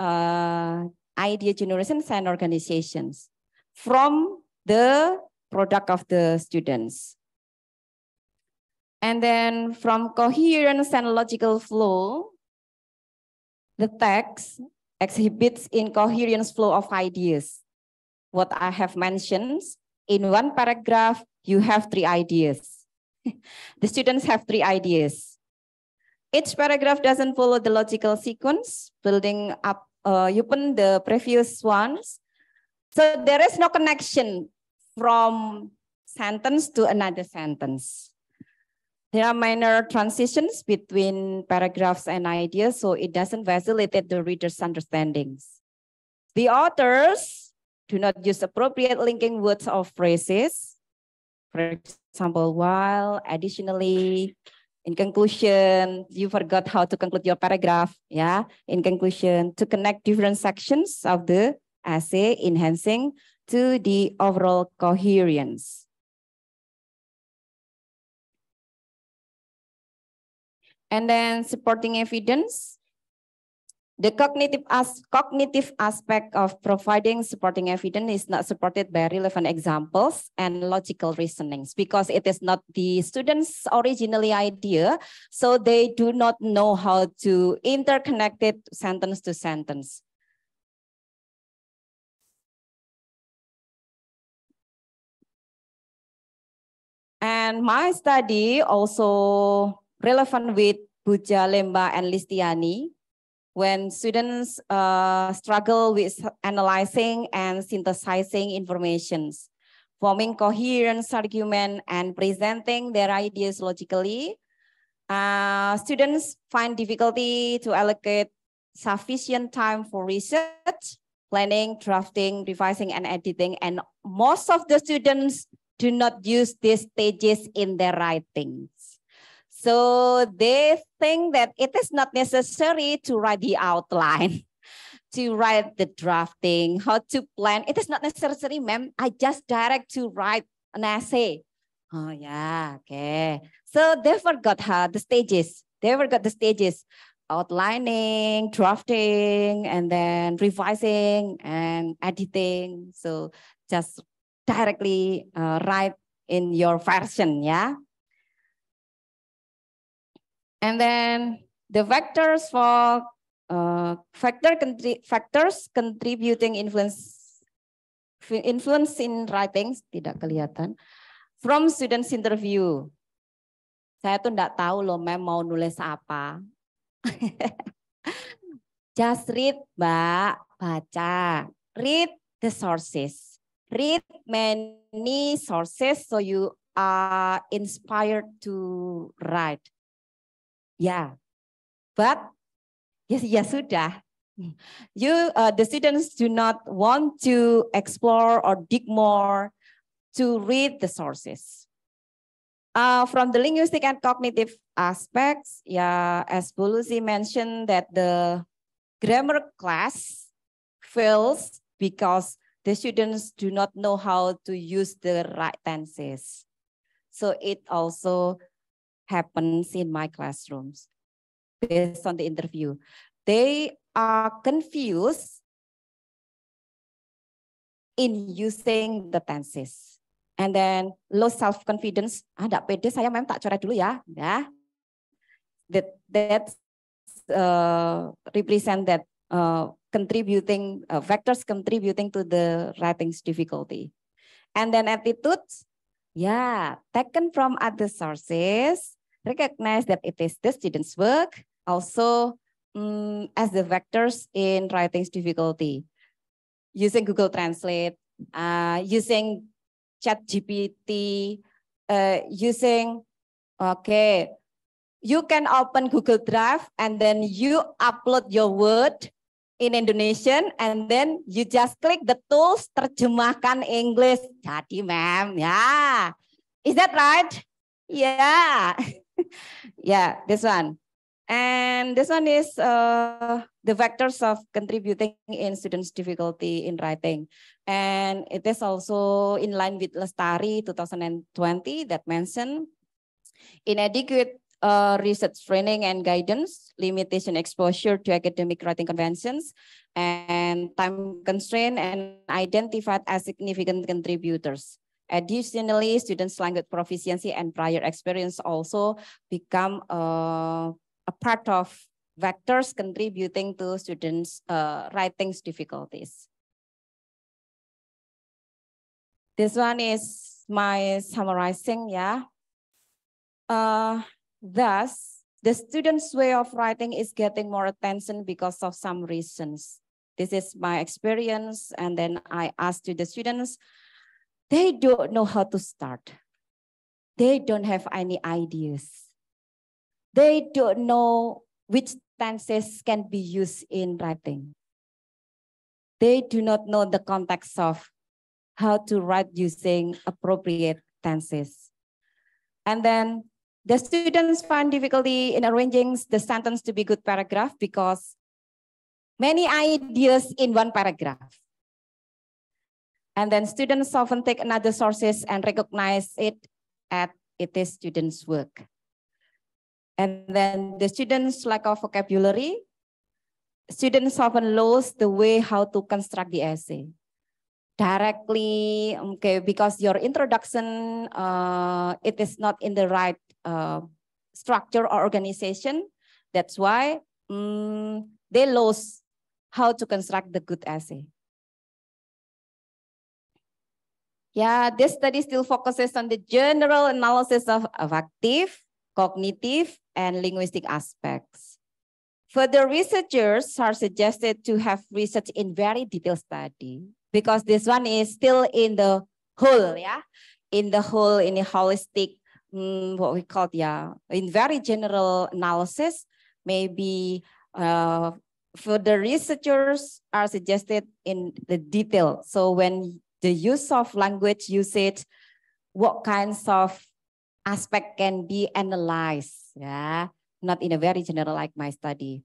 idea generation and organizations from the product of the students. And then from coherence and logical flow, the text exhibits incoherence flow of ideas. What I have mentioned, in one paragraph, you have 3 ideas. The students have 3 ideas. Each paragraph doesn't follow the logical sequence, building up upon the previous ones. So there is no connection from sentence to another sentence. There are minor transitions between paragraphs and ideas, so it doesn't facilitate the reader's understandings. The authors do not use appropriate linking words or phrases. For example, while, additionally, in conclusion, you forgot how to conclude your paragraph. Yeah, in conclusion, to connect different sections of the essay, enhancing to the overall coherence. And then supporting evidence. The cognitive aspect of providing supporting evidence is not supported by relevant examples and logical reasonings because it is not the students' originally idea, so they do not know how to interconnect it sentence to sentence. And my study also relevant with Buja, Lemba, and Listiani. When students struggle with analyzing and synthesizing informations, forming coherent argument and presenting their ideas logically, students find difficulty to allocate sufficient time for research, planning, drafting, revising, and editing. And most of the students do not use these stages in their writings. So they think that it is not necessary to write the outline, to write the drafting, how to plan. It is not necessary, ma'am. I just direct to write an essay. Oh yeah, okay. So they forgot the stages. They forgot the stages. Outlining, drafting, and then revising and editing. So just directly write in your version, yeah. And then the vectors for factors contributing influence in writing tidak kelihatan from students interview. Saya tuh enggak tahu loh, ma'am mau nulis apa. Just read, Mbak, baca. Read the sources. Read many sources so you are inspired to write. Yeah, but ya sudah. The students do not want to explore or dig more to read the sources. From the linguistic and cognitive aspects, yeah, as Bu Lucy mentioned that the grammar class fails because the students do not know how to use the right tenses. So it also happens in my classrooms based on the interview. They are confused in using the tenses. And then low self-confidence. Enggak pede saya, ma'am, tak coret dulu ya. Ya. That represent that contributing factors contributing to the writing's difficulty. And then attitudes, yeah, taken from other sources, recognize that it is the student's work, also as the vectors in writing's difficulty. using Google Translate, using ChatGPT, using, okay, you can open Google Drive and then you upload your word in Indonesian and then you just click the tools, terjemahkan English. Jadi, ma'am, yeah. Is that right? Yeah. Yeah, this one. And this one is the vectors of contributing in students' difficulty in writing. And it is also in line with Lestari 2020 that mentioned inadequate research training and guidance, limitation exposure to academic writing conventions, and time constraint and identified as significant contributors. Additionally, students' language proficiency and prior experience also become a part of vectors contributing to students' writing difficulties. This one is my summarizing, yeah. Thus, the students' way of writing is getting more attention because of some reasons. This is my experience, and then I asked to the students, they don't know how to start. They don't have any ideas. They don't know which tenses can be used in writing. They do not know the context of how to write using appropriate tenses. And then the students find difficulty in arranging the sentence to be good paragraph because many ideas in one paragraph. And then students often take another sources and recognize it as it is students' work. And then the students' lack of vocabulary, students often lose the way how to construct the essay. Directly, okay, because your introduction, it is not in the right structure or organization. That's why they lose how to construct the good essay. Yeah, this study still focuses on the general analysis of affective, cognitive, and linguistic aspects. Further researchers are suggested to have research in very detailed study because this one is still in the whole, yeah, in the whole, in a holistic, what we call, yeah, in very general analysis, maybe further researchers are suggested in the detail. So when the use of language usage, what kinds of aspect can be analyzed, yeah, not in a very general like my study.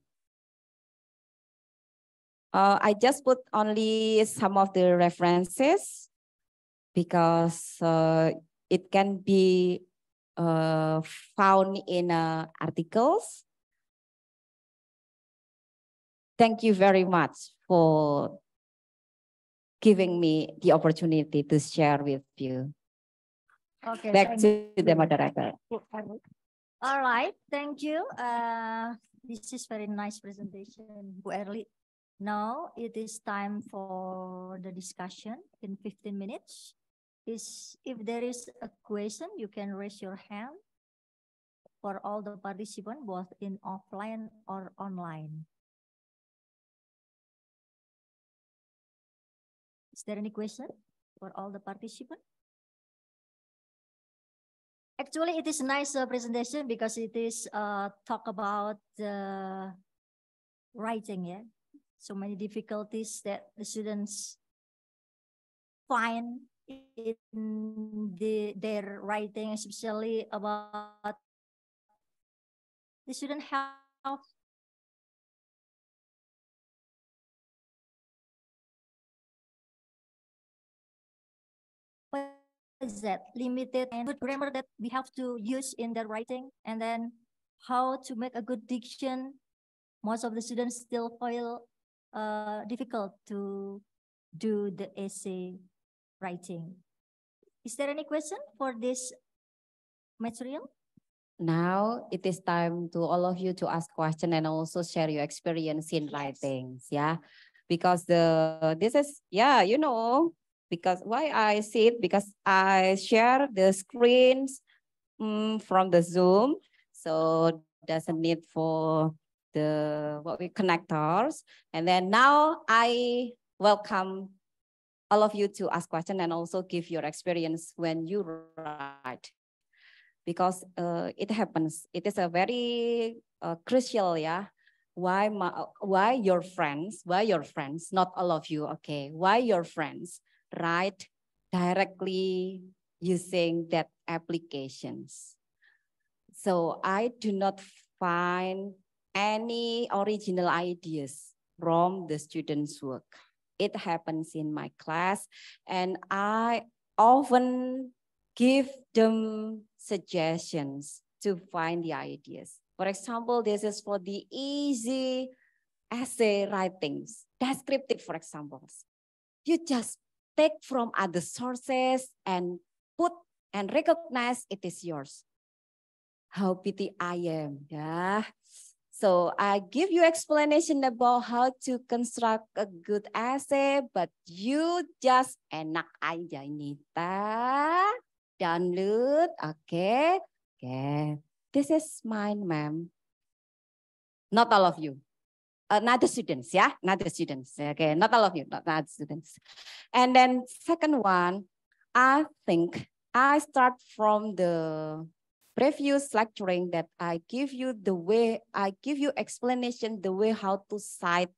I just put only some of the references because it can be found in articles. Thank you very much for giving me the opportunity to share with you. Okay, Back to the moderator. All right, thank you. This is very nice presentation, Bu Erli. Now it is time for the discussion in 15 minutes. If there is a question, you can raise your hand for all the participants, both in offline or online. Is there any question for all the participants? Actually, it is a nice presentation because it is talk about the writing, yeah. So many difficulties that the students find in their writing, especially about the student health. What is that? Limited and good grammar that we have to use in their writing, and then how to make a good diction. Most of the students still feel difficult to do the essay writing. Is there any question for this material? Now it is time to all of you to ask questions and also share your experience in writings, yeah. Because this is, yeah, you know, because why I see it, because I share the screens from the Zoom, so doesn't need for the what we connectors. And then now I welcome all of you to ask questions and also give your experience when you write. Because it happens, it is a very crucial, yeah. Why your friends, not all of you, okay. Why your friends write directly using that applications. So I do not find any original ideas from the students' work. It happens in my class, and I often give them suggestions to find the ideas. For example, this is for the easy essay writings, descriptive, for example. You just take from other sources and put and recognize it is yours. How pity I am, yeah. So I give you explanation about how to construct a good essay, but you just enak aja Nita, download, okay. This is mine, ma'am. Not all of you. Not the students, yeah, not the students. Okay, not all of you, not students. And then second one, I think I start from the previous lecturing that I give you the way, I give you explanation the way how to cite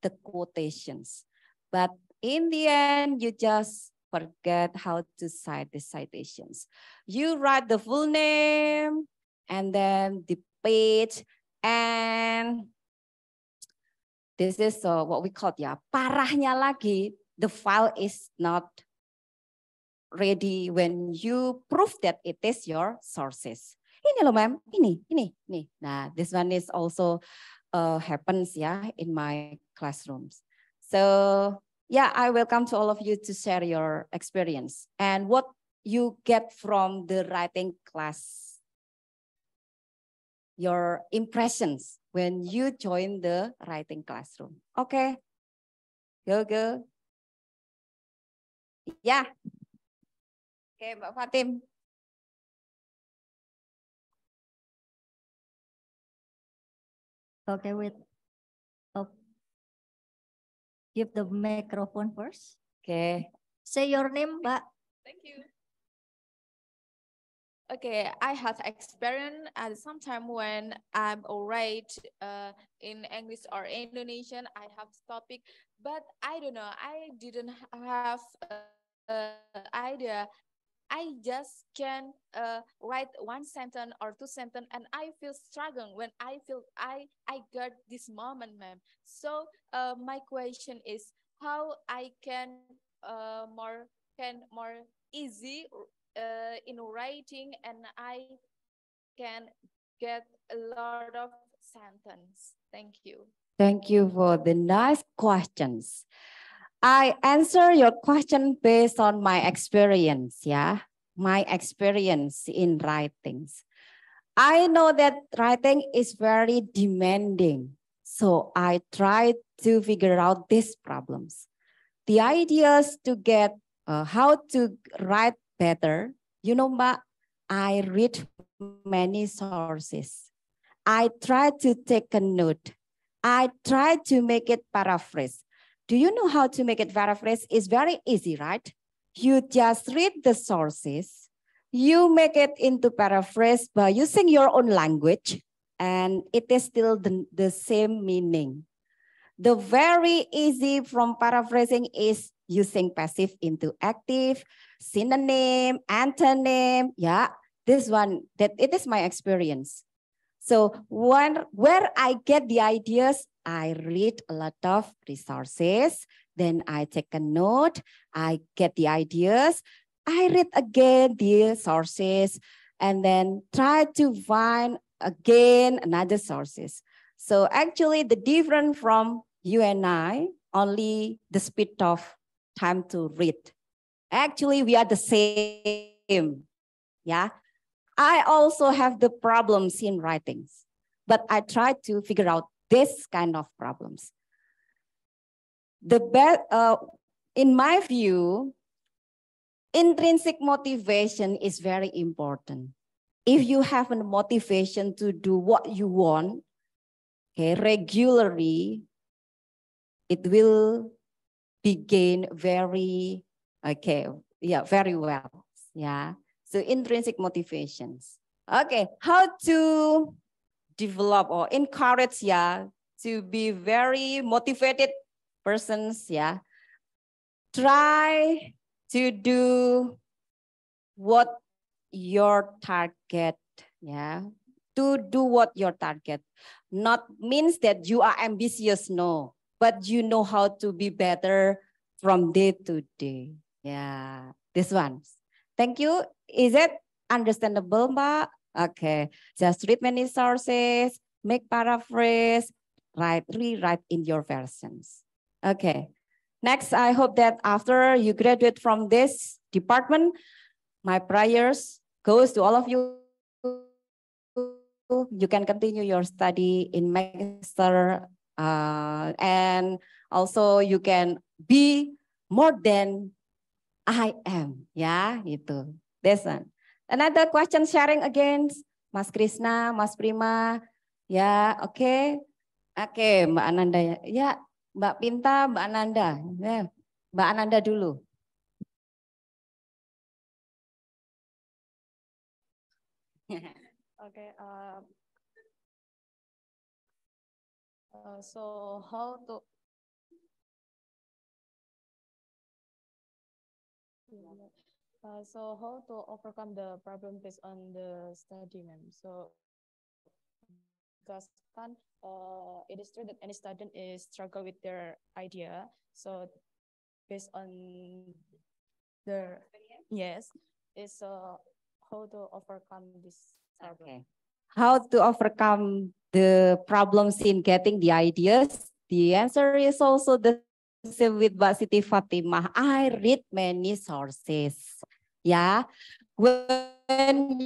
the quotations. But in the end, you just forget how to cite the citations. You write the full name and then the page, and this is what we call, ya, parahnya lagi, the file is not ready when you prove that it is your sources. Ini loh, ma'am, ini. Nah, this one is also happens, ya, in my classrooms. So, yeah, I welcome to all of you to share your experience and what you get from the writing class. Your impressions when you join the writing classroom. Okay, go. Yeah. Okay, Mbak Fatim. Okay, give the microphone first. Okay. Say your name, Mbak. Thank you. Okay, I have experience at some time when I'm alright in English or Indonesian. I have topic, but I don't know. I didn't have idea. I just can write one sentence or two sentences, and I feel struggling when I feel I got this moment, ma'am. So my question is how I can more easy in writing, and I can get a lot of sentence. Thank you. Thank you for the nice questions. I answer your question based on my experience, yeah, my experience in writings. I know that writing is very demanding, so I try to figure out these problems. The ideas to get how to write better, you know, Mbak, I read many sources. I try to take a note. I try to make it paraphrase. Do you know how to make it paraphrase? It's very easy, right? You just read the sources. You make it into paraphrase by using your own language, and it is still the same meaning. The very easy from paraphrasing is using passive into active, synonym, antonym. Yeah, this one, that it is my experience. So where I get the ideas, I read a lot of resources, then I take a note, I get the ideas, I read again the sources, and then try to find again another sources. So actually the difference from you and I, only the speed of time to read. Actually, we are the same, yeah. I also have the problems in writings, but I try to figure out this kind of problems. The best, in my view, intrinsic motivation is very important. If you have a motivation to do what you want, okay, regularly, it will begin very, very well. Yeah. So intrinsic motivations. Okay, how to develop or encourage to be very motivated persons, try to do what your target, to do what your target. Not means that you are ambitious, no, but you know how to be better from day to day. Yeah, this one. Thank you. Is it understandable, Mbak? Okay, just read many sources, make paraphrase, rewrite in your versions. Okay, next, I hope that after you graduate from this department, my prayers goes to all of you. You can continue your study in magister, and also you can be more than I am. Ya, itu. This one. Another question sharing again, Mas Krishna, Mas Prima. Ya, oke. Oke, Mbak Ananda ya. Ya, Mbak Pinta, Mbak Ananda. Ya, Mbak Ananda dulu. Okay. So how to overcome the problem based on the study, ma'am? So because it is true that any student is struggle with their idea. So based on the is how to overcome this problem. Okay. How to overcome the problems in getting the ideas? The answer is also the same with Mbak Siti Fatimah. I read many sources. Yeah, when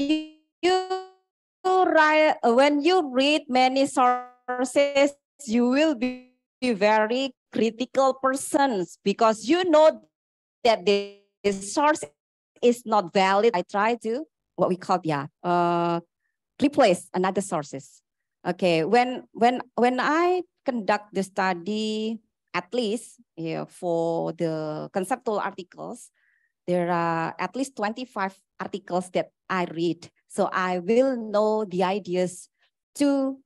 you read many sources, you will be very critical persons because you know that the source is not valid. I try to what we call replace another sources. Okay, when I conduct the study, at least for the conceptual articles, there are at least 25 articles that I read. So I will know the ideas to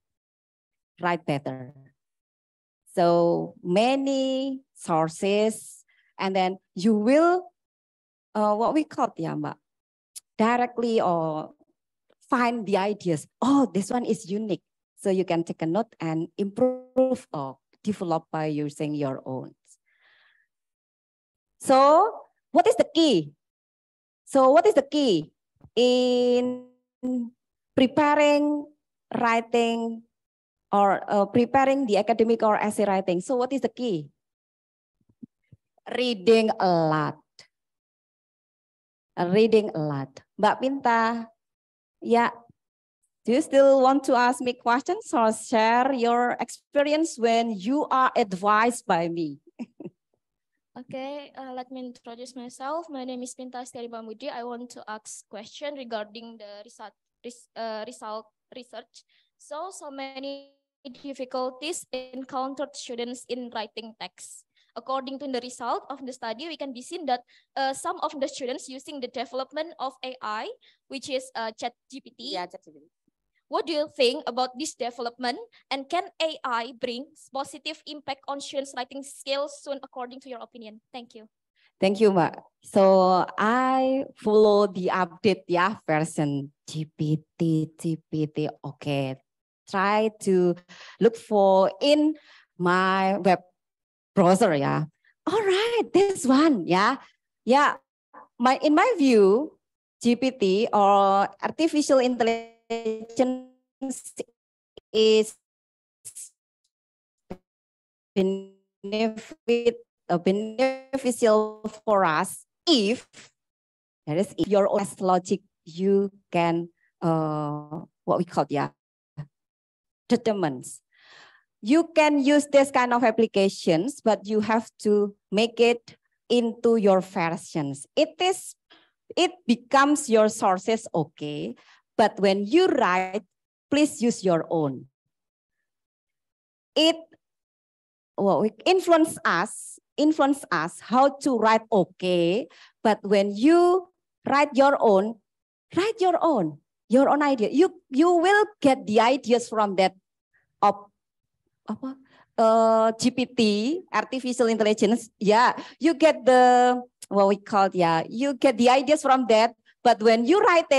write better. So many sources, and then you will what we call Mbak, directly or find the ideas. Oh, this one is unique. So you can take a note and improve or develop by using your own. So what is the key? So what is the key in preparing writing or preparing the academic or essay writing? So what is the key? Reading a lot. Reading a lot. Mbak Pinta, yeah. Do you still want to ask me questions or share your experience when you are advised by me? Okay, let me introduce myself. My name is Pinta Astiari Bambudi. I want to ask question regarding the result research. So many difficulties encountered students in writing text. According to the result of the study, we can be seen that some of the students using the development of AI, which is ChatGPT. Yeah, ChatGPT. What do you think about this development, and can AI bring positive impact on students' writing skills soon, according to your opinion? Thank you. Thank you, Mbak. So I follow the update version GPT. Okay, try to look for in my web browser. All right, this one. In my view, GPT or artificial intelligence is beneficial for us if your own logic you can what we call determines. You can use this kind of applications, but you have to make it into your versions. It becomes your sources, okay, but when you write, please use your own. It influence us influence us how to write okay, but when you write your own idea. You will get the ideas from that of GPT, artificial intelligence. Yeah, you get the what we call you get the ideas from that. But when you write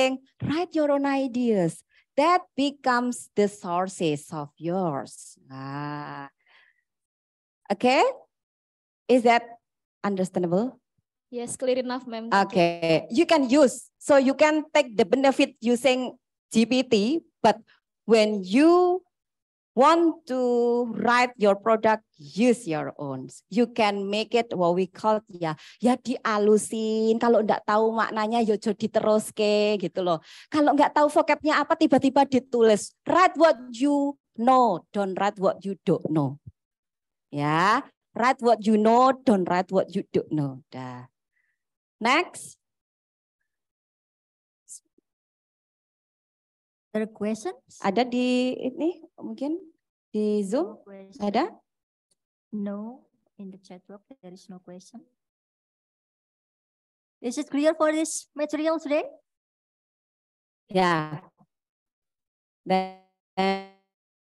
your own ideas. That becomes the sources of yours. Okay, is that understandable? Yes, clear enough, ma'am. Okay, you can use, so you can take the benefit using GPT, but when you want to write your product, use your own. You can make it what we call ya dialusin. Kalau enggak tahu maknanya ya jadi terus gitu loh. Kalau enggak tahu vocabnya apa tiba-tiba ditulis. Write what you know, don't write what you don't know. Ya, write what you know, don't write what you don't know. Dah. Next. There are questions? Ada di ini mungkin di Zoom? Ada? No, in the chat box there is no question. Is it clear for this material today? Yeah.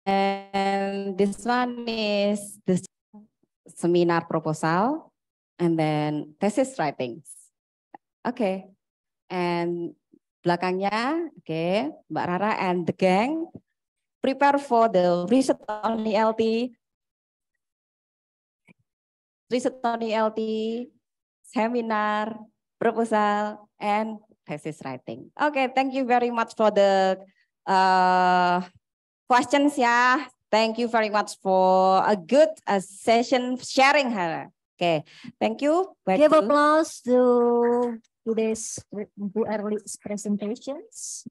And this one is the seminar proposal and then thesis writings. Okay. And belakangnya, okay, Mbak Rara and the gang prepare for the research on ELT, seminar, proposal, and thesis writing. Okay, thank you very much for the questions. Yeah, thank you very much for a good session sharing her. Okay, thank you. Give applause to today's Bu Erli's presentations.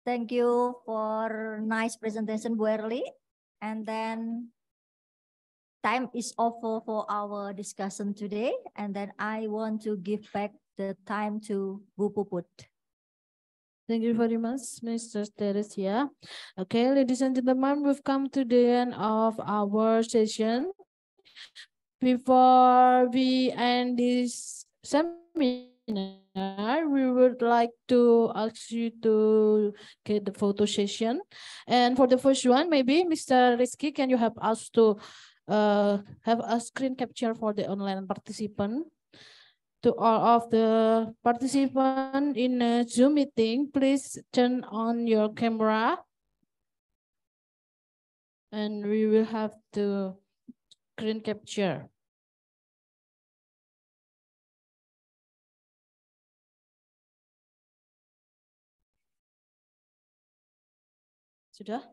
Thank you for nice presentation, Bu Erli. And then time is over for our discussion today. And then I want to give back the time to Bu Puput. Thank you very much, Mr. Teresia. Okay, ladies and gentlemen, we've come to the end of our session. Before we end this seminar, we would like to ask you to get the photo session. And for the first one, maybe Mr. Rizky, can you help us to have a screen capture for the online participant? To all of the participants in a Zoom meeting, please turn on your camera. And we will have to screen capture. Sudah?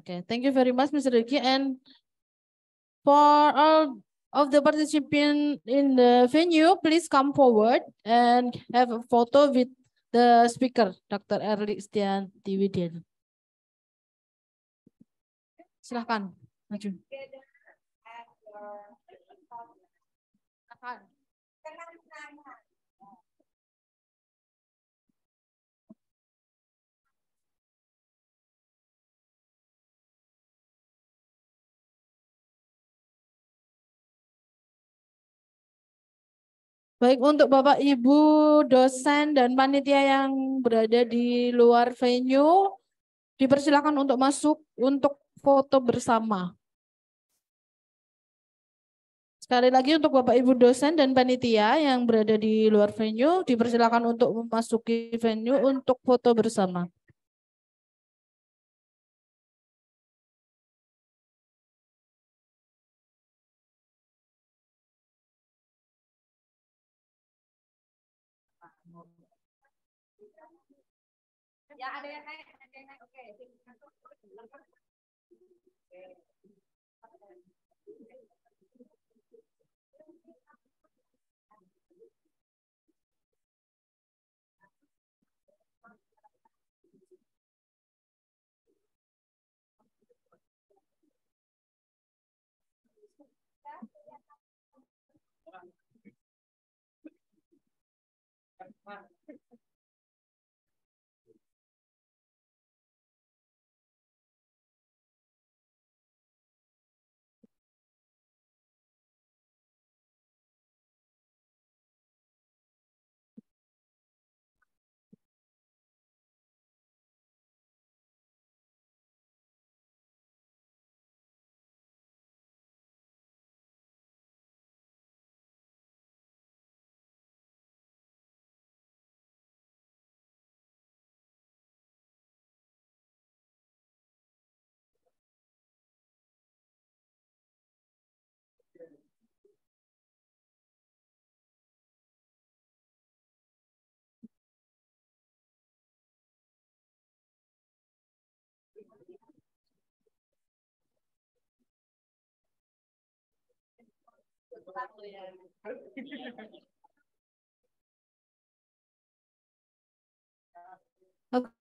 Okay, thank you very much, Mr. Ricky. And for all of the participants in the venue, please come forward and have a photo with the speaker, Dr. Erli Istianti Widian. Silahkan, maju. Baik, untuk Bapak Ibu dosen dan panitia yang berada di luar venue, dipersilakan untuk masuk untuk foto bersama. Sekali lagi untuk Bapak Ibu dosen dan panitia yang berada di luar venue, dipersilakan untuk memasuki venue untuk foto bersama. Ya, ada yang naik, oke.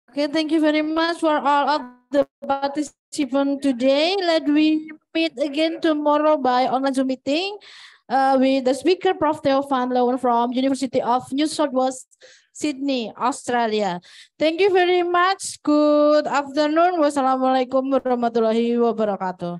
Okay, thank you very much for all of the participants today. Let we meet again tomorrow by online Zoom meeting with the speaker, Prof. Theo van Leeuwen from University of New South Wales, Sydney, Australia. Thank you very much. Good afternoon. Wassalamualaikum warahmatullahi wabarakatuh.